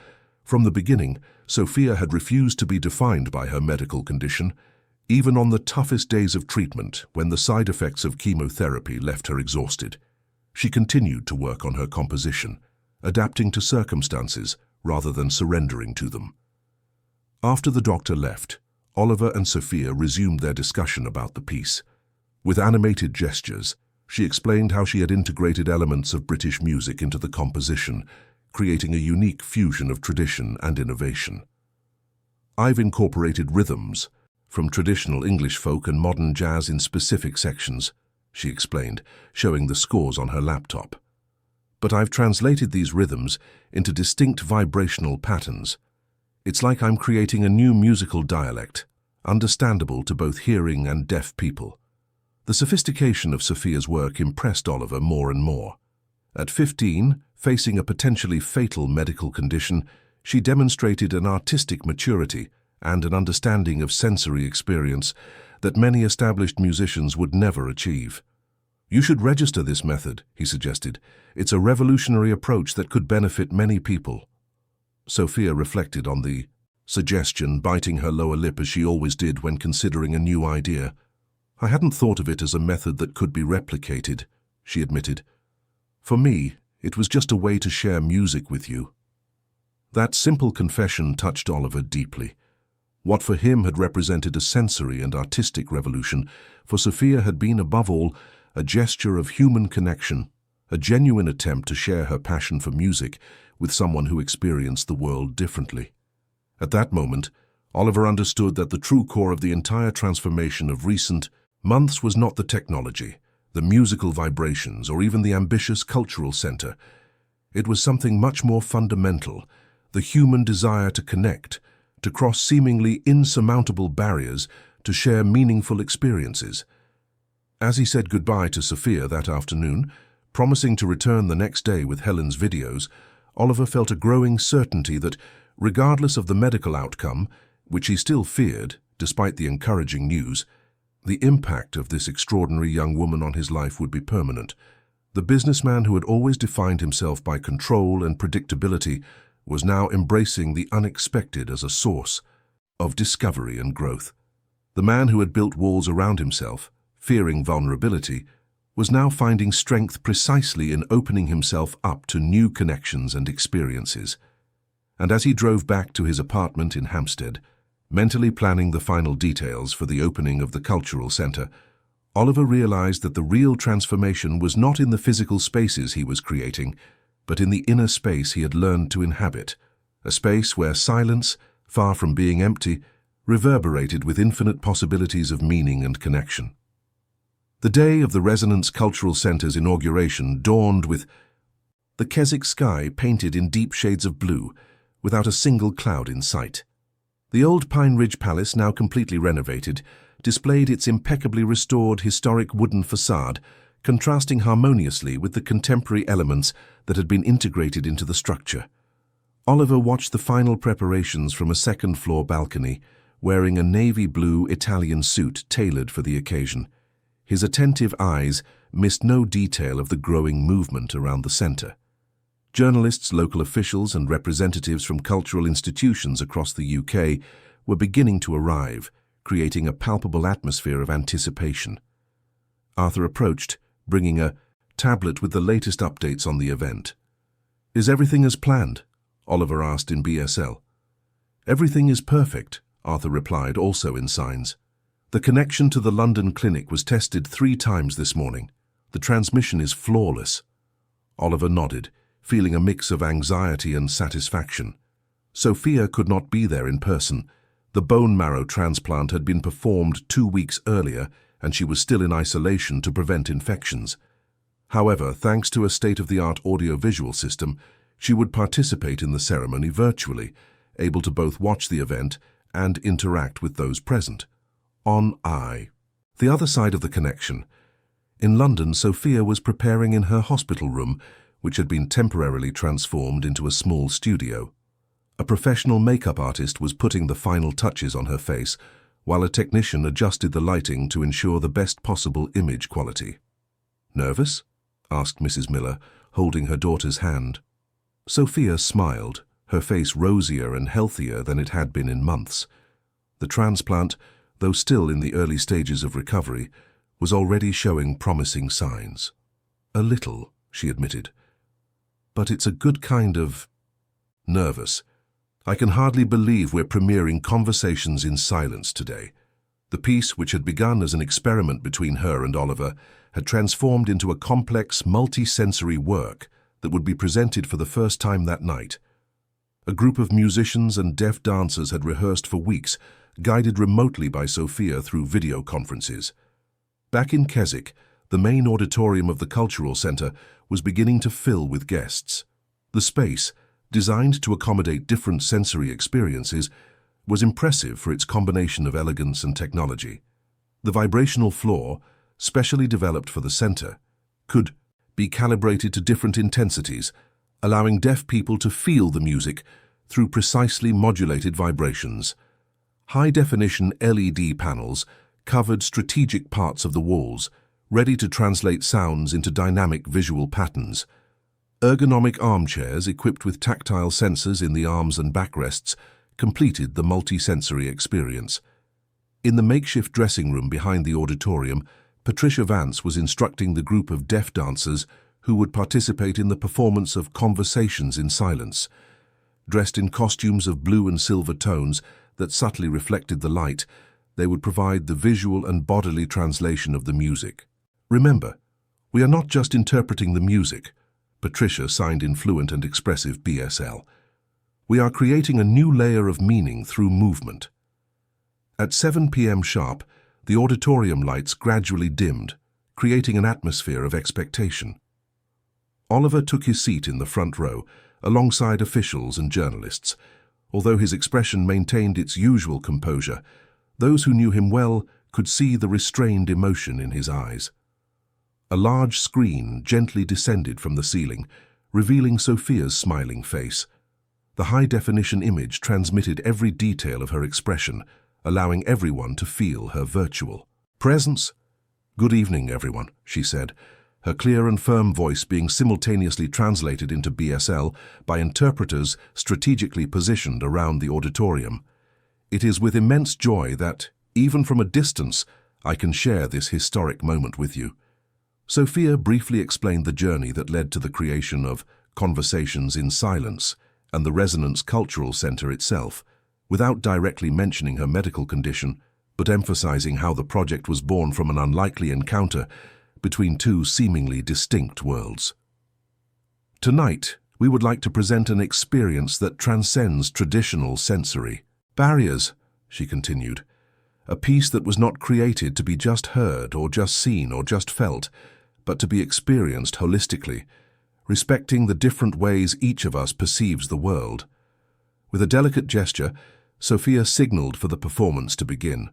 From the beginning, Sophia had refused to be defined by her medical condition, even on the toughest days of treatment when the side effects of chemotherapy left her exhausted. She continued to work on her composition, adapting to circumstances rather than surrendering to them. After the doctor left, Oliver and Sophia resumed their discussion about the piece. With animated gestures, she explained how she had integrated elements of British music into the composition, creating a unique fusion of tradition and innovation. I've incorporated rhythms from traditional English folk and modern jazz in specific sections, she explained, showing the scores on her laptop. But I've translated these rhythms into distinct vibrational patterns. It's like I'm creating a new musical dialect, understandable to both hearing and deaf people. The sophistication of Sophia's work impressed Oliver more and more. At 15, facing a potentially fatal medical condition, she demonstrated an artistic maturity and an understanding of sensory experience that many established musicians would never achieve. You should register this method, he suggested. It's a revolutionary approach that could benefit many people. Sophia reflected on the suggestion, biting her lower lip as she always did when considering a new idea. I hadn't thought of it as a method that could be replicated, she admitted. For me, it was just a way to share music with you. That simple confession touched Oliver deeply. What for him had represented a sensory and artistic revolution, for Sophia had been above all a gesture of human connection, a genuine attempt to share her passion for music with someone who experienced the world differently. At that moment, Oliver understood that the true core of the entire transformation of recent months was not the technology, the musical vibrations, or even the ambitious cultural center. It was something much more fundamental, the human desire to connect, to cross seemingly insurmountable barriers, to share meaningful experiences. As he said goodbye to Sophia that afternoon, promising to return the next day with Helen's videos, Oliver felt a growing certainty that, regardless of the medical outcome, which he still feared, despite the encouraging news, the impact of this extraordinary young woman on his life would be permanent. The businessman who had always defined himself by control and predictability was now embracing the unexpected as a source of discovery and growth. The man who had built walls around himself, fearing vulnerability, was now finding strength precisely in opening himself up to new connections and experiences. And as he drove back to his apartment in Hampstead, mentally planning the final details for the opening of the cultural center, Oliver realized that the real transformation was not in the physical spaces he was creating, but in the inner space he had learned to inhabit, a space where silence, far from being empty, reverberated with infinite possibilities of meaning and connection. The day of the Resonance Cultural Center's inauguration dawned with the Keswick sky painted in deep shades of blue, without a single cloud in sight. The old Pine Ridge Palace, now completely renovated, displayed its impeccably restored historic wooden facade, contrasting harmoniously with the contemporary elements that had been integrated into the structure. Oliver watched the final preparations from a second-floor balcony, wearing a navy blue Italian suit tailored for the occasion. His attentive eyes missed no detail of the growing movement around the center. Journalists, local officials, and representatives from cultural institutions across the UK were beginning to arrive, creating a palpable atmosphere of anticipation. Arthur approached, bringing a tablet with the latest updates on the event. "Is everything as planned?" Oliver asked in BSL. "Everything is perfect," Arthur replied, also in signs. "The connection to the London clinic was tested 3 times this morning. The transmission is flawless." Oliver nodded, feeling a mix of anxiety and satisfaction. Sophia could not be there in person. The bone marrow transplant had been performed 2 weeks earlier, and she was still in isolation to prevent infections. However, thanks to a state-of-the-art audio-visual system, she would participate in the ceremony virtually, able to both watch the event and interact with those present. On the other side of the connection. In London, Sophia was preparing in her hospital room, which had been temporarily transformed into a small studio. A professional makeup artist was putting the final touches on her face, while a technician adjusted the lighting to ensure the best possible image quality. "Nervous?" asked Mrs. Miller, holding her daughter's hand. Sophia smiled, her face rosier and healthier than it had been in months. The transplant, though still in the early stages of recovery, was already showing promising signs. "A little," she admitted. "But it's a good kind of nervous. I can hardly believe we're premiering Conversations in Silence today." The piece, which had begun as an experiment between her and Oliver, had transformed into a complex, multi-sensory work that would be presented for the first time that night. A group of musicians and deaf dancers had rehearsed for weeks, guided remotely by Sophia through video conferences. Back in Keswick, the main auditorium of the Cultural Centre was beginning to fill with guests. The space, designed to accommodate different sensory experiences, was impressive for its combination of elegance and technology. The vibrational floor, specially developed for the centre, could be calibrated to different intensities, allowing deaf people to feel the music through precisely modulated vibrations. High-definition LED panels covered strategic parts of the walls, ready to translate sounds into dynamic visual patterns. Ergonomic armchairs equipped with tactile sensors in the arms and backrests completed the multi-sensory experience. In the makeshift dressing room behind the auditorium, Patricia Vance was instructing the group of deaf dancers who would participate in the performance of Conversations in Silence. Dressed in costumes of blue and silver tones that subtly reflected the light, they would provide the visual and bodily translation of the music. "Remember, we are not just interpreting the music," Patricia signed in fluent and expressive BSL. "We are creating a new layer of meaning through movement." At 7 p.m. sharp, the auditorium lights gradually dimmed, creating an atmosphere of expectation. Oliver took his seat in the front row, alongside officials and journalists. Although his expression maintained its usual composure, those who knew him well could see the restrained emotion in his eyes. A large screen gently descended from the ceiling, revealing Sophia's smiling face. The high-definition image transmitted every detail of her expression, allowing everyone to feel her virtual presence. "Good evening, everyone," she said, her clear and firm voice being simultaneously translated into BSL by interpreters strategically positioned around the auditorium. "It is with immense joy that, even from a distance, I can share this historic moment with you." Sophia briefly explained the journey that led to the creation of Conversations in Silence and the Resonance Cultural Centre itself, without directly mentioning her medical condition, but emphasizing how the project was born from an unlikely encounter between two seemingly distinct worlds. "Tonight, we would like to present an experience that transcends traditional sensory barriers," she continued. "A piece that was not created to be just heard or just seen or just felt, but to be experienced holistically, respecting the different ways each of us perceives the world." With a delicate gesture, Sophia signaled for the performance to begin.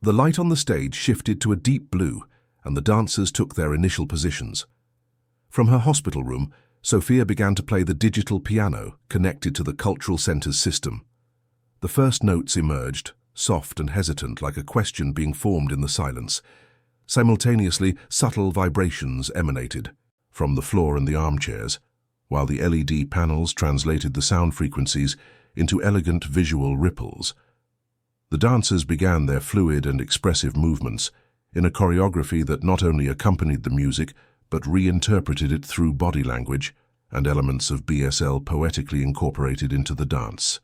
The light on the stage shifted to a deep blue, and the dancers took their initial positions. From her hospital room, Sophia began to play the digital piano connected to the Cultural Centre's system. The first notes emerged, soft and hesitant like a question being formed in the silence. Simultaneously, subtle vibrations emanated from the floor and the armchairs, while the LED panels translated the sound frequencies into elegant visual ripples. The dancers began their fluid and expressive movements in a choreography that not only accompanied the music, but reinterpreted it through body language and elements of BSL poetically incorporated into the dance.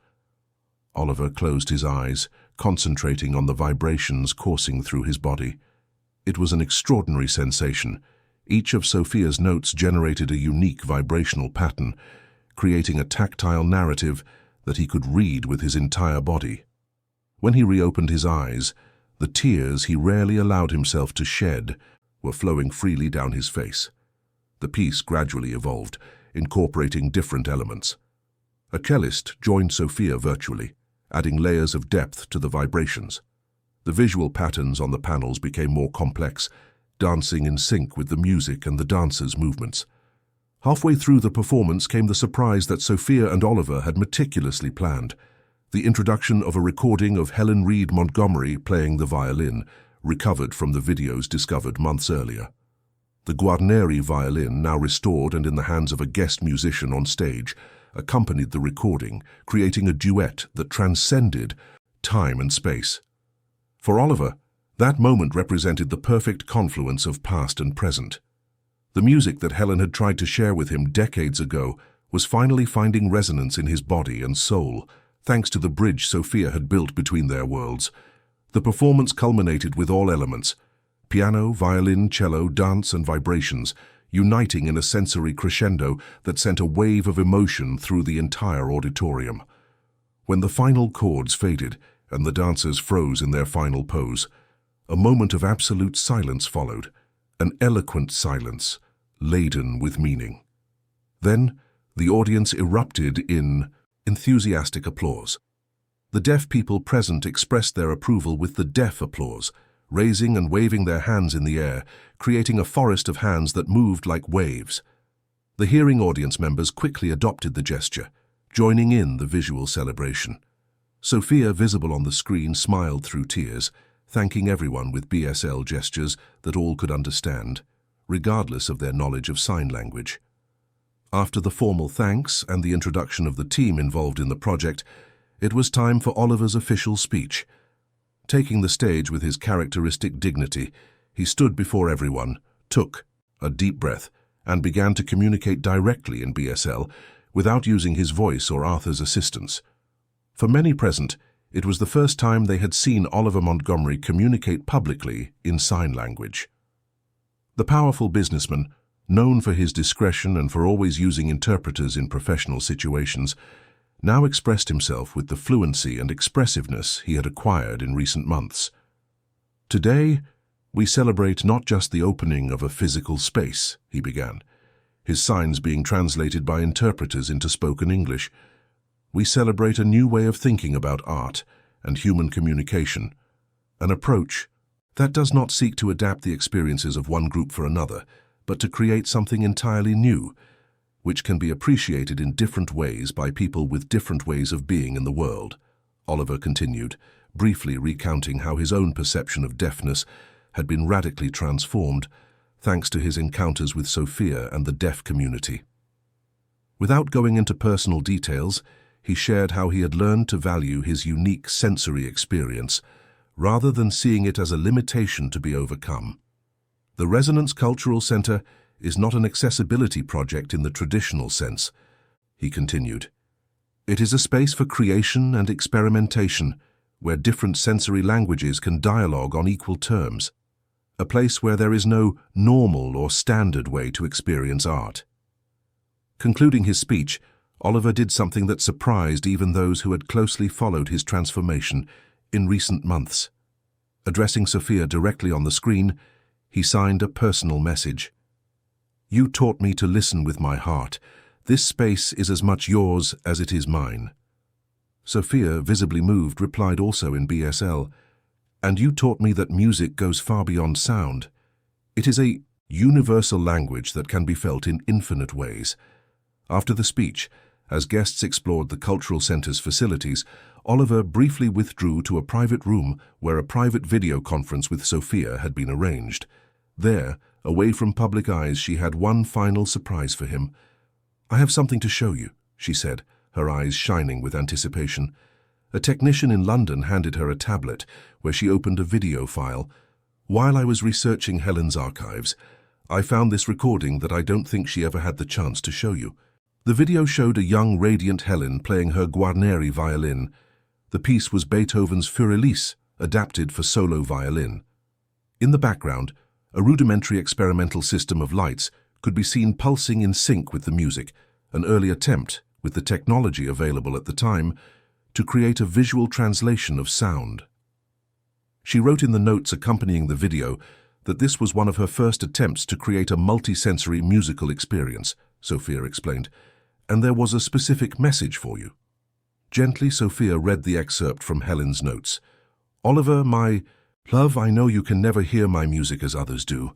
Oliver closed his eyes, concentrating on the vibrations coursing through his body. It was an extraordinary sensation. Each of Sophia's notes generated a unique vibrational pattern, creating a tactile narrative that he could read with his entire body. When he reopened his eyes, the tears he rarely allowed himself to shed were flowing freely down his face. The piece gradually evolved, incorporating different elements. A cellist joined Sophia virtually, adding layers of depth to the vibrations. The visual patterns on the panels became more complex, dancing in sync with the music and the dancers' movements. Halfway through the performance came the surprise that Sophia and Oliver had meticulously planned: the introduction of a recording of Helen Reed Montgomery playing the violin, recovered from the videos discovered months earlier. The Guarneri violin, now restored and in the hands of a guest musician on stage, accompanied the recording, creating a duet that transcended time and space. For Oliver, that moment represented the perfect confluence of past and present. The music that Helen had tried to share with him decades ago was finally finding resonance in his body and soul, thanks to the bridge Sophia had built between their worlds. The performance culminated with all elements: piano, violin, cello, dance, and vibrations, uniting in a sensory crescendo that sent a wave of emotion through the entire auditorium. When the final chords faded and the dancers froze in their final pose, a moment of absolute silence followed, an eloquent silence, laden with meaning. Then, the audience erupted in enthusiastic applause. The deaf people present expressed their approval with the deaf applause, raising and waving their hands in the air, creating a forest of hands that moved like waves. The hearing audience members quickly adopted the gesture, joining in the visual celebration. Sophia, visible on the screen, smiled through tears, thanking everyone with BSL gestures that all could understand, regardless of their knowledge of sign language. After the formal thanks and the introduction of the team involved in the project, it was time for Oliver's official speech. Taking the stage with his characteristic dignity, he stood before everyone, took a deep breath, and began to communicate directly in BSL without using his voice or Arthur's assistance. For many present, it was the first time they had seen Oliver Montgomery communicate publicly in sign language. The powerful businessman, known for his discretion and for always using interpreters in professional situations, now expressed himself with the fluency and expressiveness he had acquired in recent months. "Today, we celebrate not just the opening of a physical space," he began, his signs being translated by interpreters into spoken English. "We celebrate a new way of thinking about art and human communication, an approach that does not seek to adapt the experiences of one group for another, but to create something entirely new, which can be appreciated in different ways by people with different ways of being in the world," Oliver continued, briefly recounting how his own perception of deafness had been radically transformed thanks to his encounters with Sophia and the deaf community. Without going into personal details, he shared how he had learned to value his unique sensory experience rather than seeing it as a limitation to be overcome. The Resonance Cultural Center is not an accessibility project in the traditional sense, he continued. It is a space for creation and experimentation, where different sensory languages can dialogue on equal terms. A place where there is no normal or standard way to experience art. Concluding his speech, Oliver did something that surprised even those who had closely followed his transformation in recent months. Addressing Sophia directly on the screen, he signed a personal message. "You taught me to listen with my heart. This space is as much yours as it is mine." Sophia, visibly moved, replied also in BSL, "And you taught me that music goes far beyond sound. It is a universal language that can be felt in infinite ways." After the speech, as guests explored the Cultural Center's facilities, Oliver briefly withdrew to a private room where a private video conference with Sophia had been arranged. There, away from public eyes, she had one final surprise for him. "I have something to show you," she said, her eyes shining with anticipation. A technician in London handed her a tablet, where she opened a video file. "While I was researching Helen's archives, I found this recording that I don't think she ever had the chance to show you." The video showed a young, radiant Helen playing her Guarneri violin. The piece was Beethoven's Für Elise, adapted for solo violin. In the background, a rudimentary experimental system of lights could be seen pulsing in sync with the music, an early attempt, with the technology available at the time, to create a visual translation of sound. She wrote in the notes accompanying the video that this was one of her first attempts to create a multisensory musical experience, Sophia explained, and there was a specific message for you. Gently, Sophia read the excerpt from Helen's notes. Oliver, my love, I know you can never hear my music as others do,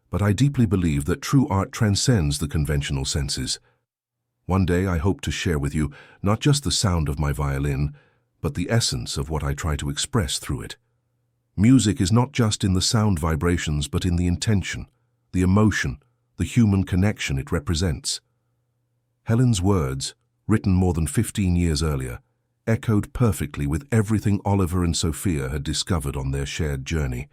but I deeply believe that true art transcends the conventional senses. One day I hope to share with you not just the sound of my violin, but the essence of what I try to express through it. Music is not just in the sound vibrations, but in the intention, the emotion, the human connection it represents. Helen's words, written more than 15 years earlier, echoed perfectly with everything Oliver and Sophia had discovered on their shared journey.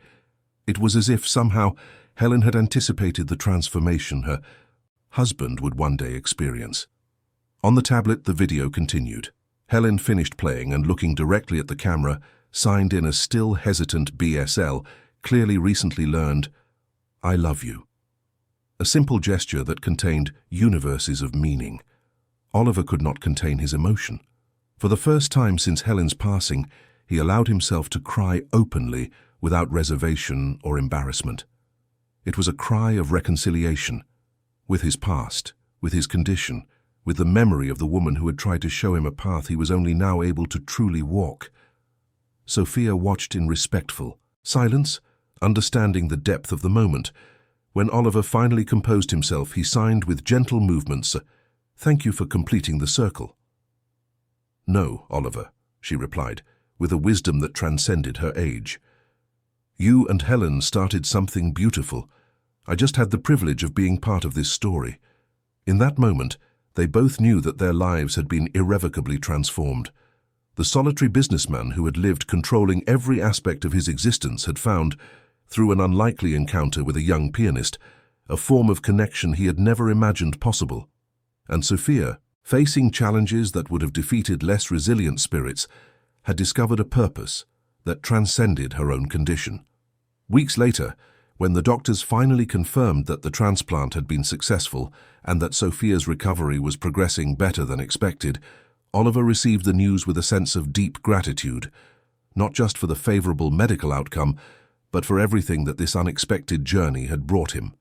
It was as if somehow Helen had anticipated the transformation her husband would one day experience. On the tablet, the video continued. Helen finished playing and, looking directly at the camera, signed in a still hesitant BSL, clearly recently learned, "I love you." A simple gesture that contained universes of meaning. Oliver could not contain his emotion. For the first time since Helen's passing, he allowed himself to cry openly, without reservation or embarrassment. It was a cry of reconciliation, with his past, with his condition, with the memory of the woman who had tried to show him a path he was only now able to truly walk. Sophia watched in respectful silence, understanding the depth of the moment. When Oliver finally composed himself, he signed with gentle movements, "Thank you for completing the circle." "No, Oliver," she replied, with a wisdom that transcended her age. "You and Helen started something beautiful. I just had the privilege of being part of this story." In that moment, they both knew that their lives had been irrevocably transformed. The solitary businessman who had lived controlling every aspect of his existence had found, through an unlikely encounter with a young pianist, a form of connection he had never imagined possible. And Sophia, facing challenges that would have defeated less resilient spirits, had discovered a purpose that transcended her own condition. Weeks later, when the doctors finally confirmed that the transplant had been successful and that Sophia's recovery was progressing better than expected, Oliver received the news with a sense of deep gratitude, not just for the favorable medical outcome, but for everything that this unexpected journey had brought him.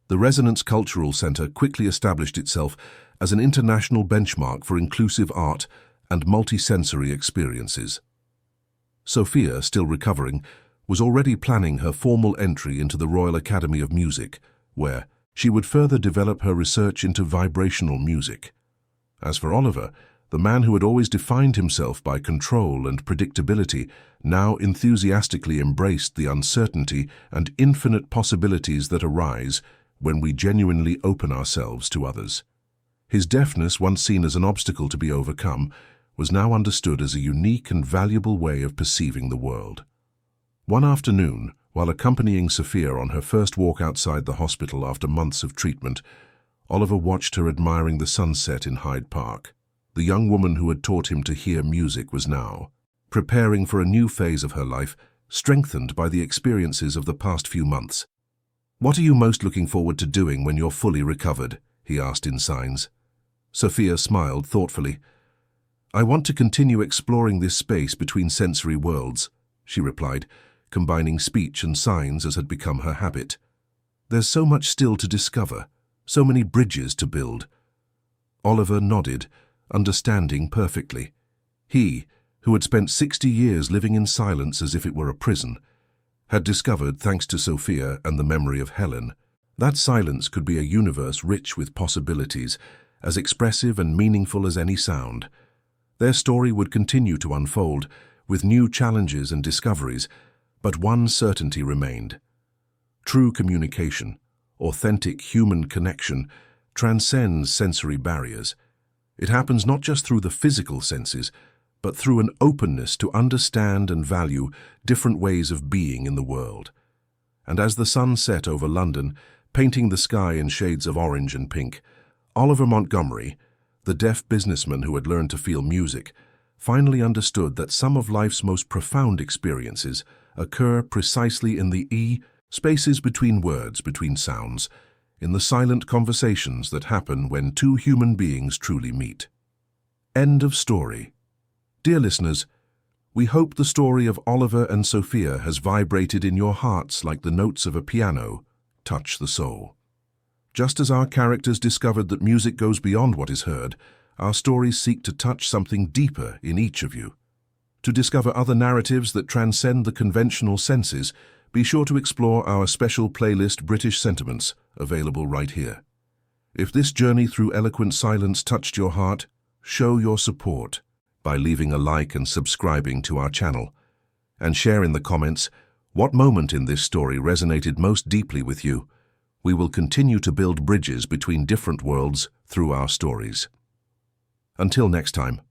The Resonance Cultural Center quickly established itself as an international benchmark for inclusive art and multisensory experiences. Sophia, still recovering, was already planning her formal entry into the Royal Academy of Music, where she would further develop her research into vibrational music. As for Oliver, the man who had always defined himself by control and predictability now enthusiastically embraced the uncertainty and infinite possibilities that arise when we genuinely open ourselves to others. His deafness, once seen as an obstacle to be overcome, was now understood as a unique and valuable way of perceiving the world. One afternoon, while accompanying Sophia on her first walk outside the hospital after months of treatment, Oliver watched her admiring the sunset in Hyde Park. The young woman who had taught him to hear music was now preparing for a new phase of her life, strengthened by the experiences of the past few months. "What are you most looking forward to doing when you're fully recovered?" he asked in signs. Sophia smiled thoughtfully. "I want to continue exploring this space between sensory worlds," she replied, combining speech and signs as had become her habit. "There's so much still to discover, so many bridges to build." Oliver nodded, understanding perfectly. He, who had spent 60 years living in silence as if it were a prison, had discovered, thanks to Sophia and the memory of Helen, that silence could be a universe rich with possibilities, as expressive and meaningful as any sound. Their story would continue to unfold, with new challenges and discoveries, but one certainty remained. True communication, authentic human connection, transcends sensory barriers. It happens not just through the physical senses, but through an openness to understand and value different ways of being in the world. And as the sun set over London, painting the sky in shades of orange and pink, Oliver Montgomery, the deaf businessman who had learned to feel music, finally understood that some of life's most profound experiences occur precisely in the spaces between words, between sounds, in the silent conversations that happen when two human beings truly meet. End of story. Dear listeners, we hope the story of Oliver and Sophia has vibrated in your hearts like the notes of a piano touch the soul. Just as our characters discovered that music goes beyond what is heard, our stories seek to touch something deeper in each of you. To discover other narratives that transcend the conventional senses, be sure to explore our special playlist British Sentiments, available right here. If this journey through eloquent silence touched your heart, show your support by leaving a like and subscribing to our channel. And share in the comments what moment in this story resonated most deeply with you. We will continue to build bridges between different worlds through our stories. Until next time.